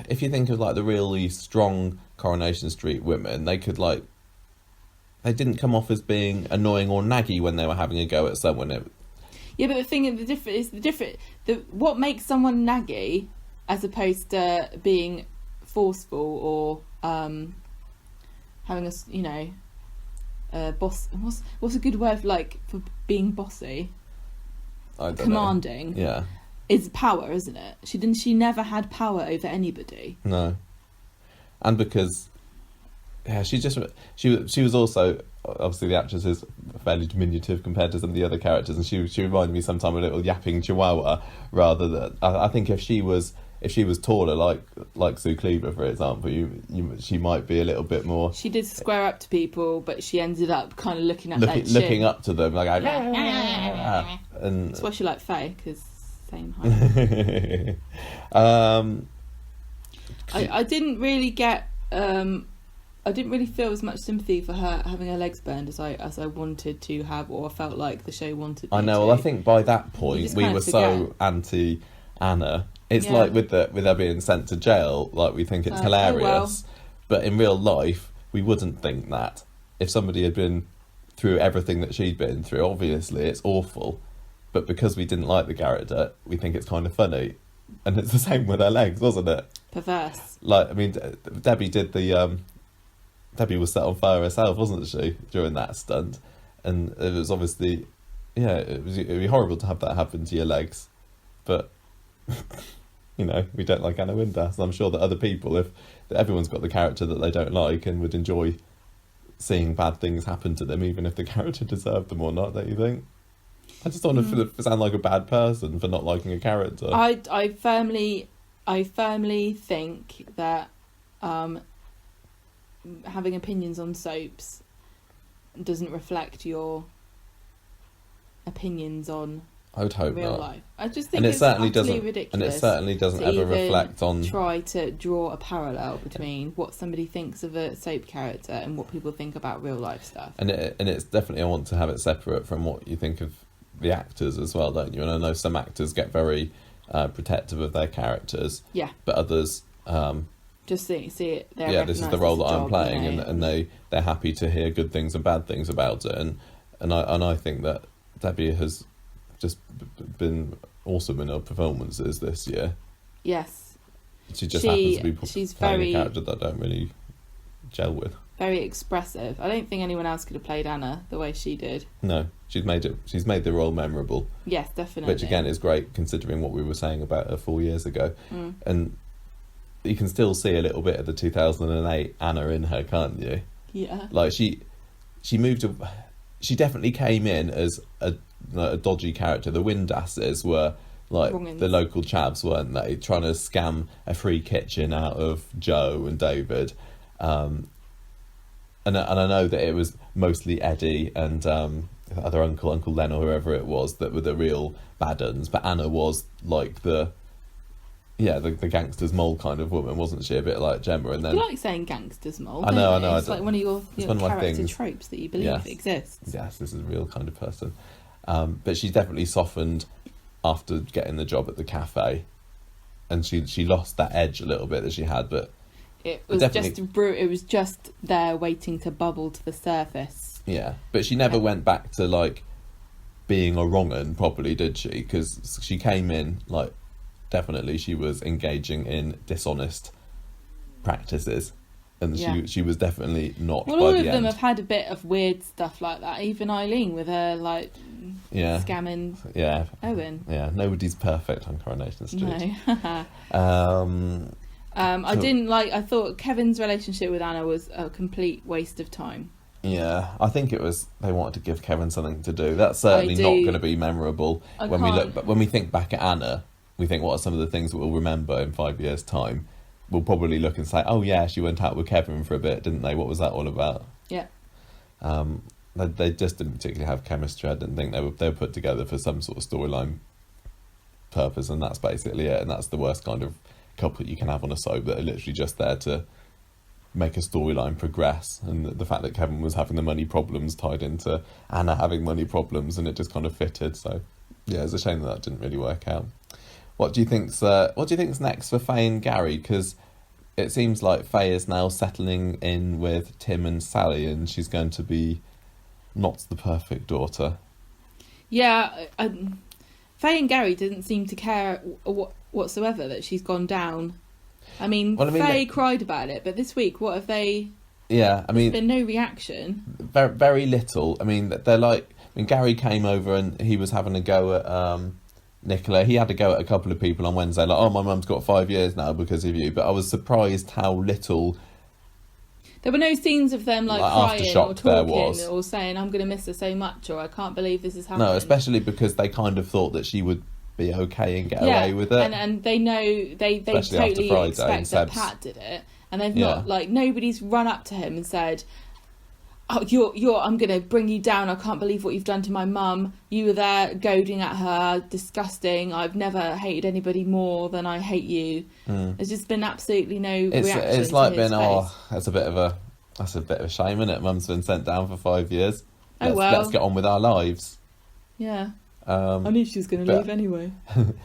if you think of like the really strong Coronation Street women, they didn't come off as being annoying or naggy when they were having a go at someone. Yeah, but the thing is, what makes someone naggy, as opposed to being forceful or having a boss. What's a good word for being bossy? I don't Commanding. know. Yeah. Is power, isn't it? She never had power over anybody. No. And because she was also, obviously the actress is fairly diminutive compared to some of the other characters, and she reminded me sometimes of a little yapping chihuahua, rather than I think if she was taller, like Sue Cleaver, for example, she might be a little bit more. She did square up to people, but she ended up kind of looking looking up to them, like and that's why she liked Faye, because same height. I didn't really get. I didn't really feel as much sympathy for her having her legs burned as I wanted to have, or I felt like the show wanted. I know. To. Well, I think by that point we were so anti Anna. It's like with her being sent to jail, like we think it's hilarious, well. But in real life we wouldn't think that. If somebody had been through everything that she'd been through, obviously it's awful, but because we didn't like the character, we think it's kind of funny. And it's the same with her legs, wasn't it? Perverse. Like, I mean, Debbie did the Debbie was set on fire herself, wasn't she, during that stunt? And it was obviously, it'd be horrible to have that happen to your legs. But, we don't like Anna Windass. I'm sure that other people, if everyone's got the character that they don't like and would enjoy seeing bad things happen to them, even if the character deserved them or not, don't you think? I just don't want to sound like a bad person for not liking a character. I firmly think that having opinions on soaps doesn't reflect your opinions on I would hope real not. life. I just think it's utterly ridiculous. And it certainly doesn't to ever even reflect on. Try to draw a parallel between what somebody thinks of a soap character and what people think about real life stuff. And it's definitely, I want to have it separate from what you think of the actors as well, don't you? And I know some actors get very protective of their characters. Yeah. But others. Just see it. This is the role that I'm playing, and they're happy to hear good things and bad things about it, and I think that Debbie has just been awesome in her performances this year. Yes, she happens to be playing a character that I don't really gel with. Very expressive. I don't think anyone else could have played Anna the way she did. No, she's made the role memorable. Yes, definitely. Which again is great considering what we were saying about her 4 years ago, and you can still see a little bit of the 2008 Anna in her, can't you? Yeah. Like she she definitely came in as a dodgy character. The Windasses were like Wrongins. the local chavs, weren't they? Trying to scam a free kitchen out of Joe and David. And I know that it was mostly Eddie and other Uncle Len or whoever it was that were the real bad uns, but Anna was like the gangster's mole kind of woman, wasn't she? A bit like Gemma. And then You like saying gangster's mole. I know. It's like one of your one of my character things. tropes that you believe exists. Yes, this is a real kind of person. But she's definitely softened after getting the job at the cafe, and she lost that edge a little bit that she had, but it was just there waiting to bubble to the surface. Yeah, but she never went back to like being a wrong un properly, did she? Because she came in like definitely she was engaging in dishonest practices, and she was definitely not. Well, by all the of them end. have had a bit of weird stuff like that. Even Eileen with her like scamming Owen. Yeah, nobody's perfect on Coronation Street. No. I thought Kevin's relationship with Anna was a complete waste of time. Yeah, I think it was. They wanted to give Kevin something to do. That's certainly not going to be memorable when we think back at Anna. We think, what are some of the things that we'll remember in 5 years' time? We'll probably look and say, oh yeah, she went out with Kevin for a bit, didn't they? What was that all about? Yeah. They just didn't particularly have chemistry. I didn't think they were put together for some sort of storyline purpose, and that's basically it. And that's the worst kind of couple you can have on a soap, that are literally just there to make a storyline progress. And the fact that Kevin was having the money problems tied into Anna having money problems, and it just kind of fitted. So yeah, it's a shame that didn't really work out. What do you think's next for Faye and Gary? Because it seems like Faye is now settling in with Tim and Sally, and she's going to be not the perfect daughter. Yeah, Faye and Gary didn't seem to care whatsoever that she's gone down. Faye cried about it, but this week, what have they... Yeah, there's been no reaction. Very, very little. They're like... Gary came over and he was having a go at Nicola. He had a go at a couple of people on Wednesday, like, oh, my mum's got 5 years now because of you. But I was surprised how little... There were no scenes of them like crying or talking or saying, I'm going to miss her so much, or I can't believe this is happening. No, especially because they kind of thought that she would be okay and get away with it. And they know they totally expect that Pat did it, and they've not, like, nobody's run up to him and said, oh, you're I'm going to bring you down, I can't believe what you've done to my mum, you were there goading at her, disgusting, I've never hated anybody more than I hate you. There's just been absolutely no reaction. It's like being, that's a bit of a shame, isn't it? Mum's been sent down for 5 years. Let's get on with our lives. Yeah. I knew she was going to leave anyway.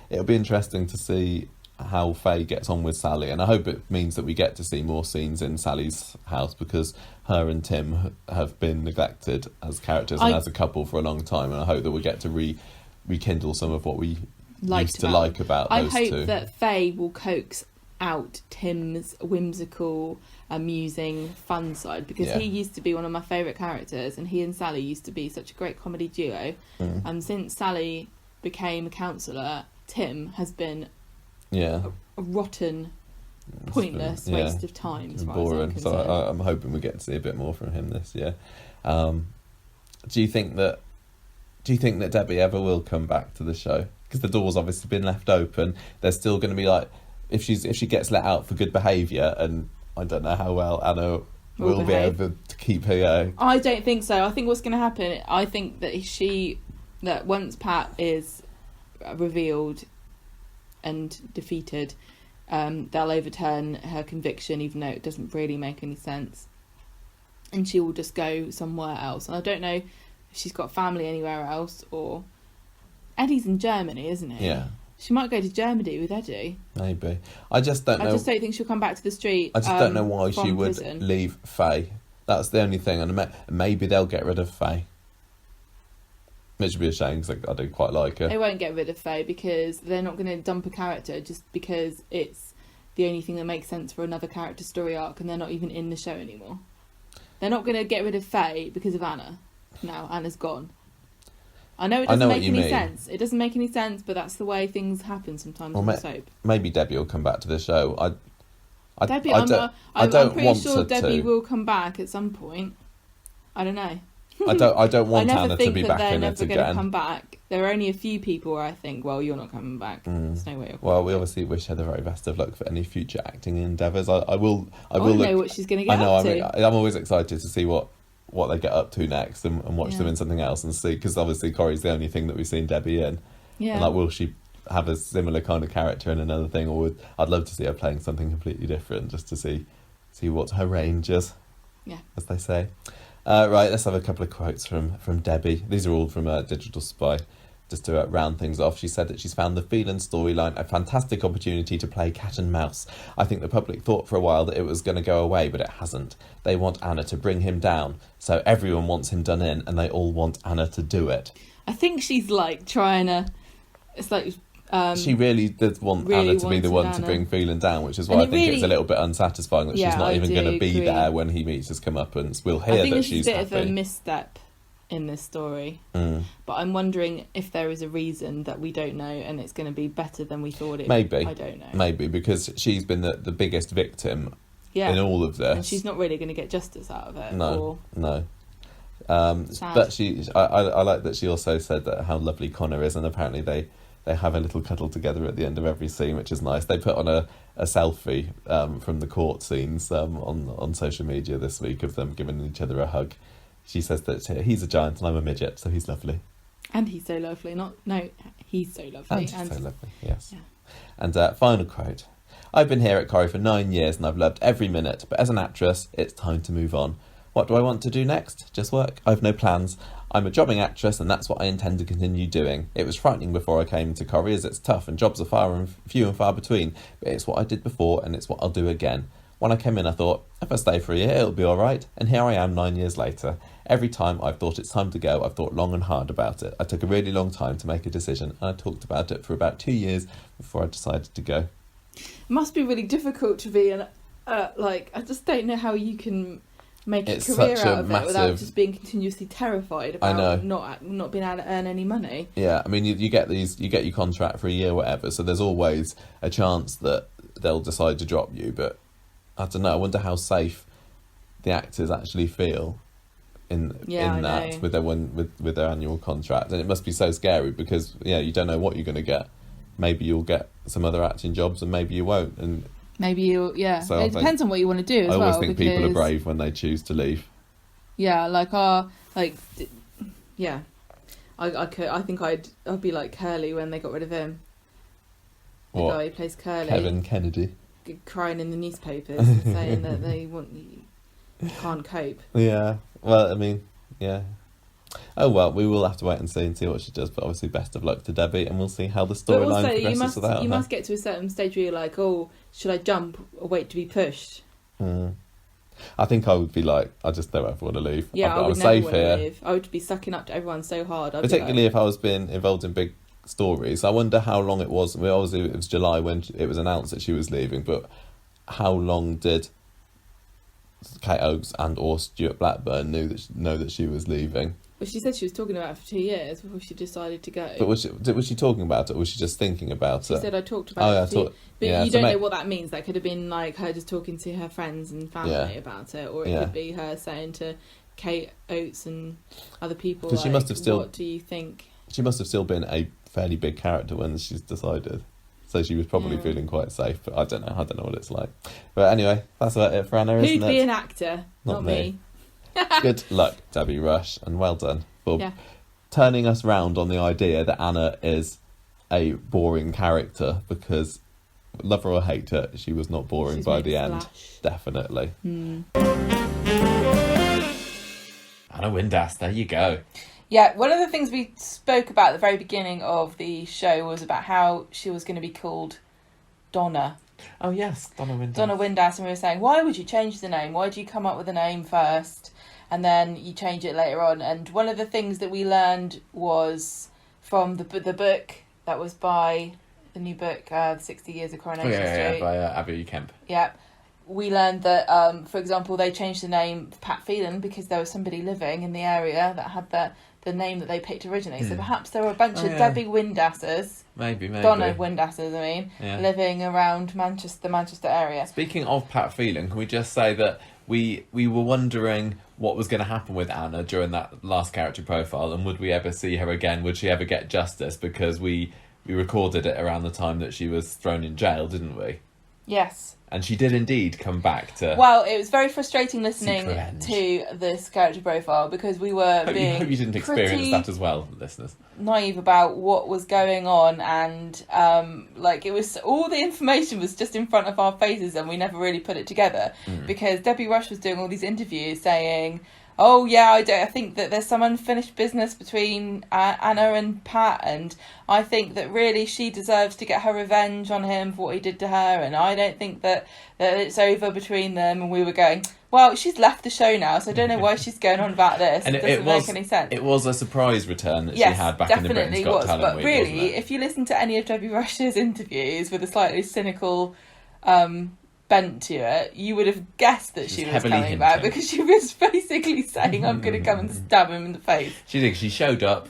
It'll be interesting to see how Faye gets on with Sally, and I hope it means that we get to see more scenes in Sally's house, because her and Tim have been neglected as characters and as a couple for a long time, and I hope that we get to rekindle some of what we used to like about those two. I hope that Faye will coax out Tim's whimsical, amusing, fun side, because he used to be one of my favourite characters, and he and Sally used to be such a great comedy duo. And since Sally became a counsellor, Tim has been a rotten, pointless waste of time, as far as I'm concerned. So I'm hoping we get to see a bit more from him this year. Do you think that Debbie ever will come back to the show? Because the door's obviously been left open. There's still going to be, like, if she gets let out for good behaviour, and I don't know how well Anna will be able to keep her. I don't think so. I think what's going to happen, I think that once Pat is revealed and defeated, they'll overturn her conviction, even though it doesn't really make any sense, and she will just go somewhere else. And I don't know if she's got family anywhere else, or Eddie's in Germany, isn't he? Yeah. She might go to Germany with Eddie. Maybe. I just don't know. I just don't think she'll come back to the street. I just don't know why she would prison. Leave Faye. That's the only thing. And maybe they'll get rid of Faye. Which would be a shame, because I do quite like her. They won't get rid of Faye, because they're not going to dump a character just because it's the only thing that makes sense for another character story arc, and they're not even in the show anymore. They're not going to get rid of Faye because of Anna. Now Anna's gone. I know it doesn't make any sense. It doesn't make any sense, but that's the way things happen sometimes on the soap. Maybe Debbie will come back to the show. I'm pretty sure Debbie will come back at some point. I don't know. I don't I want never Anna think to be that back they're in never it going to again. come back. There are only a few people where I think, well, you're not coming back. There's no way you're coming Well, we back. obviously wish her the very best of luck for any future acting endeavours. I will I look. know what she's going to I get know. up I to. mean, I'm always excited to see what they get up to next and watch them in something else and see, because obviously Corrie's the only thing that we've seen Debbie in. Yeah. And like, will she have a similar kind of character in another thing, or I'd love to see her playing something completely different, just to see what her range is. Yeah. As they say. Right, let's have a couple of quotes from Debbie. These are all from Digital Spy. Just to round things off, she said that she's found the Phelan storyline a fantastic opportunity to play cat and mouse. I think the public thought for a while that it was going to go away, but it hasn't. They want Anna to bring him down, so everyone wants him done in, and they all want Anna to do it. I think she's like trying to. It's like. She really does want really Anna to be the one wanted to Anna. bring Phelan down, which is why And I it think really- it's a little bit unsatisfying that Yeah, she's not I even do going to be agree. there when he meets his comeuppance. We'll hear I think that this she's is a bit happy. of a misstep in this story. Mm. But I'm wondering if there is a reason that we don't know, and it's going to be better than we thought it. Maybe. I don't know. Maybe because she's been the biggest victim Yeah. in all of this. And she's not really going to get justice out of it. No. Sad. But I like that she also said that how lovely Connor is, and apparently they have a little cuddle together at the end of every scene, which is nice. They put on a selfie from the court scenes on social media this week of them giving each other a hug. She says that he's a giant and I'm a midget, so he's lovely. And he's so lovely. He's so lovely. And she's so lovely, yes. Yeah. And final quote. I've been here at Corrie for 9 years and I've loved every minute, but as an actress, it's time to move on. What do I want to do next? Just work? I've no plans. I'm a jobbing actress and that's what I intend to continue doing. It was frightening before I came to Corrie as it's tough and jobs are few and far between, but it's what I did before and it's what I'll do again. When I came in I thought, if I stay for a year it'll be alright, and here I am 9 years later. Every time I've thought it's time to go, I've thought long and hard about it. I took a really long time to make a decision and I talked about it for about 2 years before I decided to go. It must be really difficult to be I just don't know how you can make It's a career such a out of it without massive- just being continuously terrified I know. about not being able to earn any money. Yeah, I mean, you get your contract for a year, whatever. So there's always a chance that they'll decide to drop you. But I don't know. I wonder how safe the actors actually feel in I that know. with their annual contract, and it must be so scary because you don't know what you're going to get. Maybe you'll get some other acting jobs, and maybe you won't. And Maybe you, yeah. So I It depends on what you want to do as I well. always think people are because- brave when they choose to leave. Yeah, yeah. I think I'd be like Curly when they got rid of him. The What? guy who plays Curly, Kevin Kennedy. crying in the newspapers and saying that they can't cope. Yeah. Well, I mean, yeah. Oh well, we will have to wait and see what she does. But obviously, best of luck to Debbie, and we'll see how the But storyline also, progresses without her. you must get to a certain stage where you're like, oh, should I jump or wait to be pushed? I think I would be like, I just don't ever want to leave. Yeah, I I'm would safe never want here. to leave. I would be sucking up to everyone so hard. I'd be Particularly like, if I was being involved in big stories. I wonder how long it was. Well, obviously, it was July when it was announced that she was leaving, but how long did Kate Oakes and or Stuart Blackburn know that she was leaving? well, she said she was talking about it for 2 years before she decided to go. But was she talking about it, or was she just thinking about She it? said I talked about it. But yeah, you so don't know what that means. That could have been like her just talking to her friends and family Yeah. about it, or it Yeah. could be her saying to Kate Oates and other people, 'Cause she must have still- what do you think? She must have still been a fairly big character when she's decided. So she was probably Yeah. feeling quite safe, but I don't know what it's like. But anyway, that's about it for Anna, Who'd isn't be it? an actor? Not me. Good luck, Debbie Rush, and well done for Yeah. turning us round on the idea that Anna is a boring character, because love her or hate her, she was not boring She's by made the a end. splash. Definitely. Anna Windass, there you go. Yeah, one of the things we spoke about at the very beginning of the show was about how she was going to be called Donna. Oh yes, Donna Windass. Donna Windass, and we were saying, why would you change the name? Why do you come up with a name first and then you change it later on? And one of the things that we learned was from the book that was by the new book, 60 Years of Coronation Street. by Abby Kemp. Yeah. We learned that, for example, they changed the name Pat Phelan because there was somebody living in the area that had the name that they picked originally. So perhaps there were a bunch of Debbie Windasses, Maybe. Donna Windasses, Yeah. living around the Manchester area. Speaking of Pat Phelan, can we just say that we were wondering what was going to happen with Anna during that last character profile, and would we ever see her again? Would she ever get justice? Because we recorded it around the time that she was thrown in jail, didn't we? Yes. And she did indeed come back to... Well, it was very frustrating listening to this character profile because we were hope you didn't experience that as well, listeners. Naive about what was going on, and it was all the information was just in front of our faces, and we never really put it together because Debbie Rush was doing all these interviews saying, "Oh yeah, I think that there's some unfinished business between Anna and Pat, and I think that really she deserves to get her revenge on him for what he did to her, and I don't think that it's over between them." And we were going, well, she's left the show now, so I don't know why she's going on about this. And it doesn't make any sense. It was a surprise return that she had back in the Britain's Got Talent but week, really, wasn't it? if you listen to any of Debbie Rush's interviews with a slightly cynical bent to it, you would have guessed that she was coming back because she was basically saying, "I'm going to come and stab him in the face." She showed up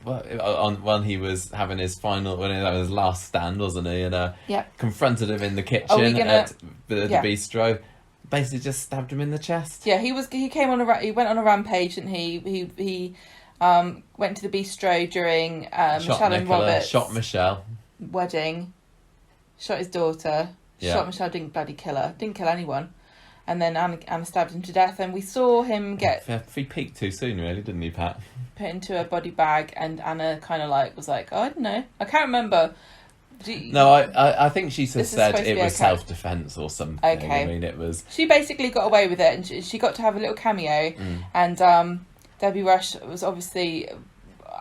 when he was having his his last stand, wasn't he? And confronted him in the kitchen at the bistro. Basically, just stabbed him in the chest. Yeah, he came on he went on a rampage, and he went to the bistro during Michelle and Robert's shot Michelle wedding, shot his daughter. Shot Michelle, didn't bloody kill her. Didn't kill anyone. And then Anna stabbed him to death. And we saw him get... He peaked too soon, really, didn't he, Pat? Put into a body bag. And Anna kind of was like, oh, I don't know. I can't remember. I think she said it was self-defence or something. Okay. I mean, it was... She basically got away with it. And she got to have a little cameo. And Debbie Rush was obviously...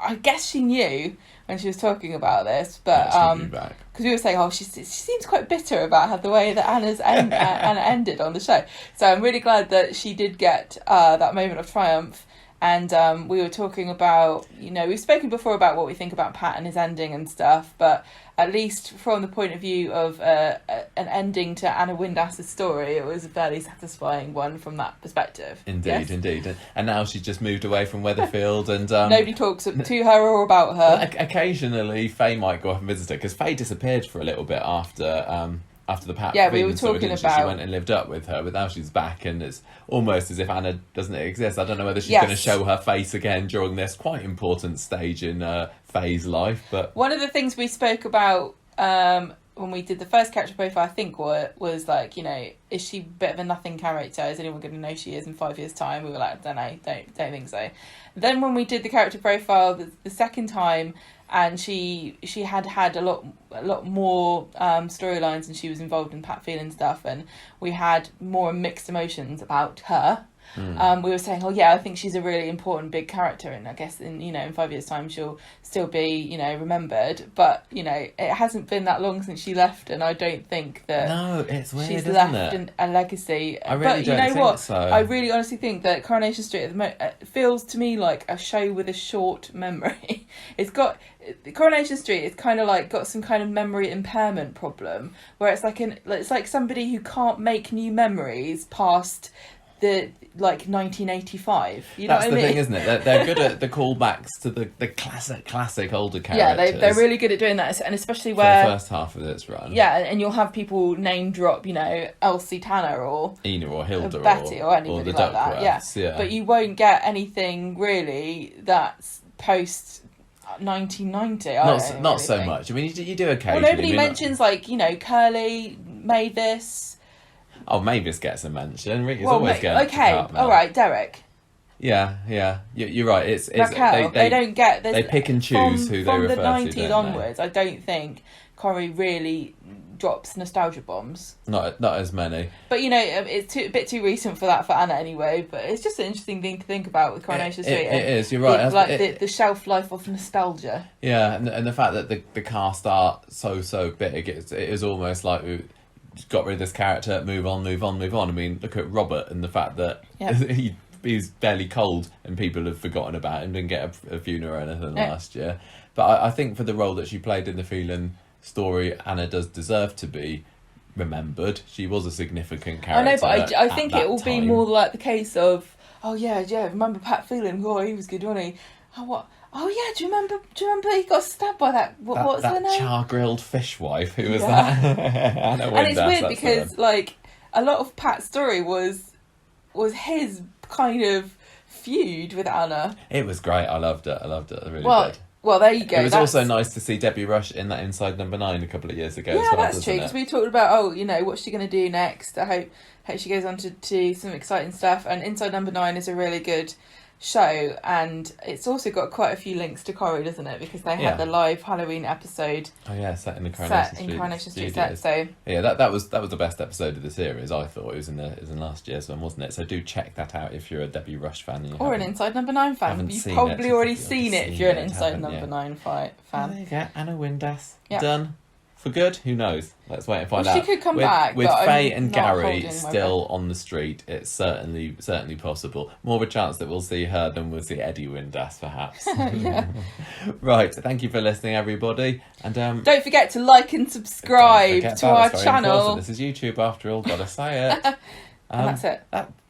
I guess she knew when she was talking about this, but because we were saying, she seems quite bitter about the way that Anna ended on the show. So I'm really glad that she did get that moment of triumph. And we were talking about, we've spoken before about what we think about Pat and his ending and stuff, but at least from the point of view of an ending to Anna Windass's story, it was a fairly satisfying one from that perspective. Indeed, indeed. And now she's just moved away from Weatherfield and... nobody talks to her or about her. Well, occasionally, Faye might go off and visit her, because Faye disappeared for a little bit after the Pat Phelan we were talking about... She went and lived up with her, but now she's back, and it's almost as if Anna doesn't exist. I don't know whether she's going to show her face again during this quite important stage in Faye's life, but... One of the things we spoke about when we did the first character profile, I think, was is she a bit of a nothing character? Is anyone going to know she is in 5 years' time? We were like, I don't know, don't think so. Then when we did the character profile the second time, and she had a lot more storylines, and she was involved in Pat Phelan stuff, and we had more mixed emotions about her. We were saying, I think she's a really important big character, and I guess in 5 years' time she'll still be remembered. But it hasn't been that long since she left, and I don't think that it's weird, she's isn't left it? A legacy. I really but don't think so. I really honestly think that Coronation Street at the feels to me like a show with a short memory. Coronation Street is kind of got some kind of memory impairment problem, where it's like somebody who can't make new memories past the 1985. That's what I mean? The thing, isn't it? They're good at the callbacks to the classic older characters. Yeah, they're really good at doing that, and especially where for the first half of its run. Yeah, and you'll have people name drop, Elsie Tanner or Ena or Hilda or Betty or anybody or the like that. Yeah, but you won't get anything really that's post 1990. Not so much. I mean, you do occasionally. Well, nobody mentions Curly made this. Oh, Mavis gets a mention. Rita's always getting okay, all right, Derek. Yeah, you're right. It's Raquel, they don't get. They pick and choose who they refer to. From the 90s onwards, I don't think Corrie really drops nostalgia bombs. Not as many. But it's a bit too recent for that for Anna anyway. But it's just an interesting thing to think about with Coronation Street. It is. You're right. The shelf life of nostalgia. Yeah, and the fact that the cast are so big, it is almost like we got rid of this character, move on. I mean, look at Robert and the fact that he's barely cold and people have forgotten about him, didn't get a funeral or anything last year. But I think for the role that she played in the Phelan story, Anna does deserve to be remembered. She was a significant character. I know, but I think it will be more like the case of, remember Pat Phelan? Oh, he was good, wasn't he? Oh, what? Oh yeah, do you remember he got stabbed by that? What's the name? Char-grilled fishwife. Who was that? And it's weird because a lot of Pat's story was was his kind of feud with Anna. It was great. I loved it. I really did. Well, there you go. It was also nice to see Debbie Rush in that Inside Number 9 a couple of years ago. Yeah, as well, that's true. Because we talked about, what's she going to do next? I hope she goes on to some exciting stuff. And Inside Number 9 is a really good show, and it's also got quite a few links to Corrie, doesn't it? Because they had the live Halloween episode. Oh yeah, set in the Coronation Street set. So yeah, that was the best episode of the series. I thought it was in last year's one, wasn't it? So do check that out if you're a Debbie Rush fan. Or an Inside Number 9 fan. You've probably already seen it if you're an Inside Number 9 fan. There you go, Anna Windass. Yep. Done. For good? Who knows? Let's wait and find out. She could come back. With Faye and Gary still on the street, it's certainly possible. More of a chance that we'll see her than we'll see Eddie Windass, perhaps. Yeah. Right. Thank you for listening, everybody. And don't forget to like and subscribe to our channel. This is YouTube, after all. Gotta say it. And that's it.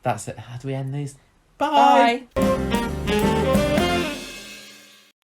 That's it. How do we end these? Bye. Bye.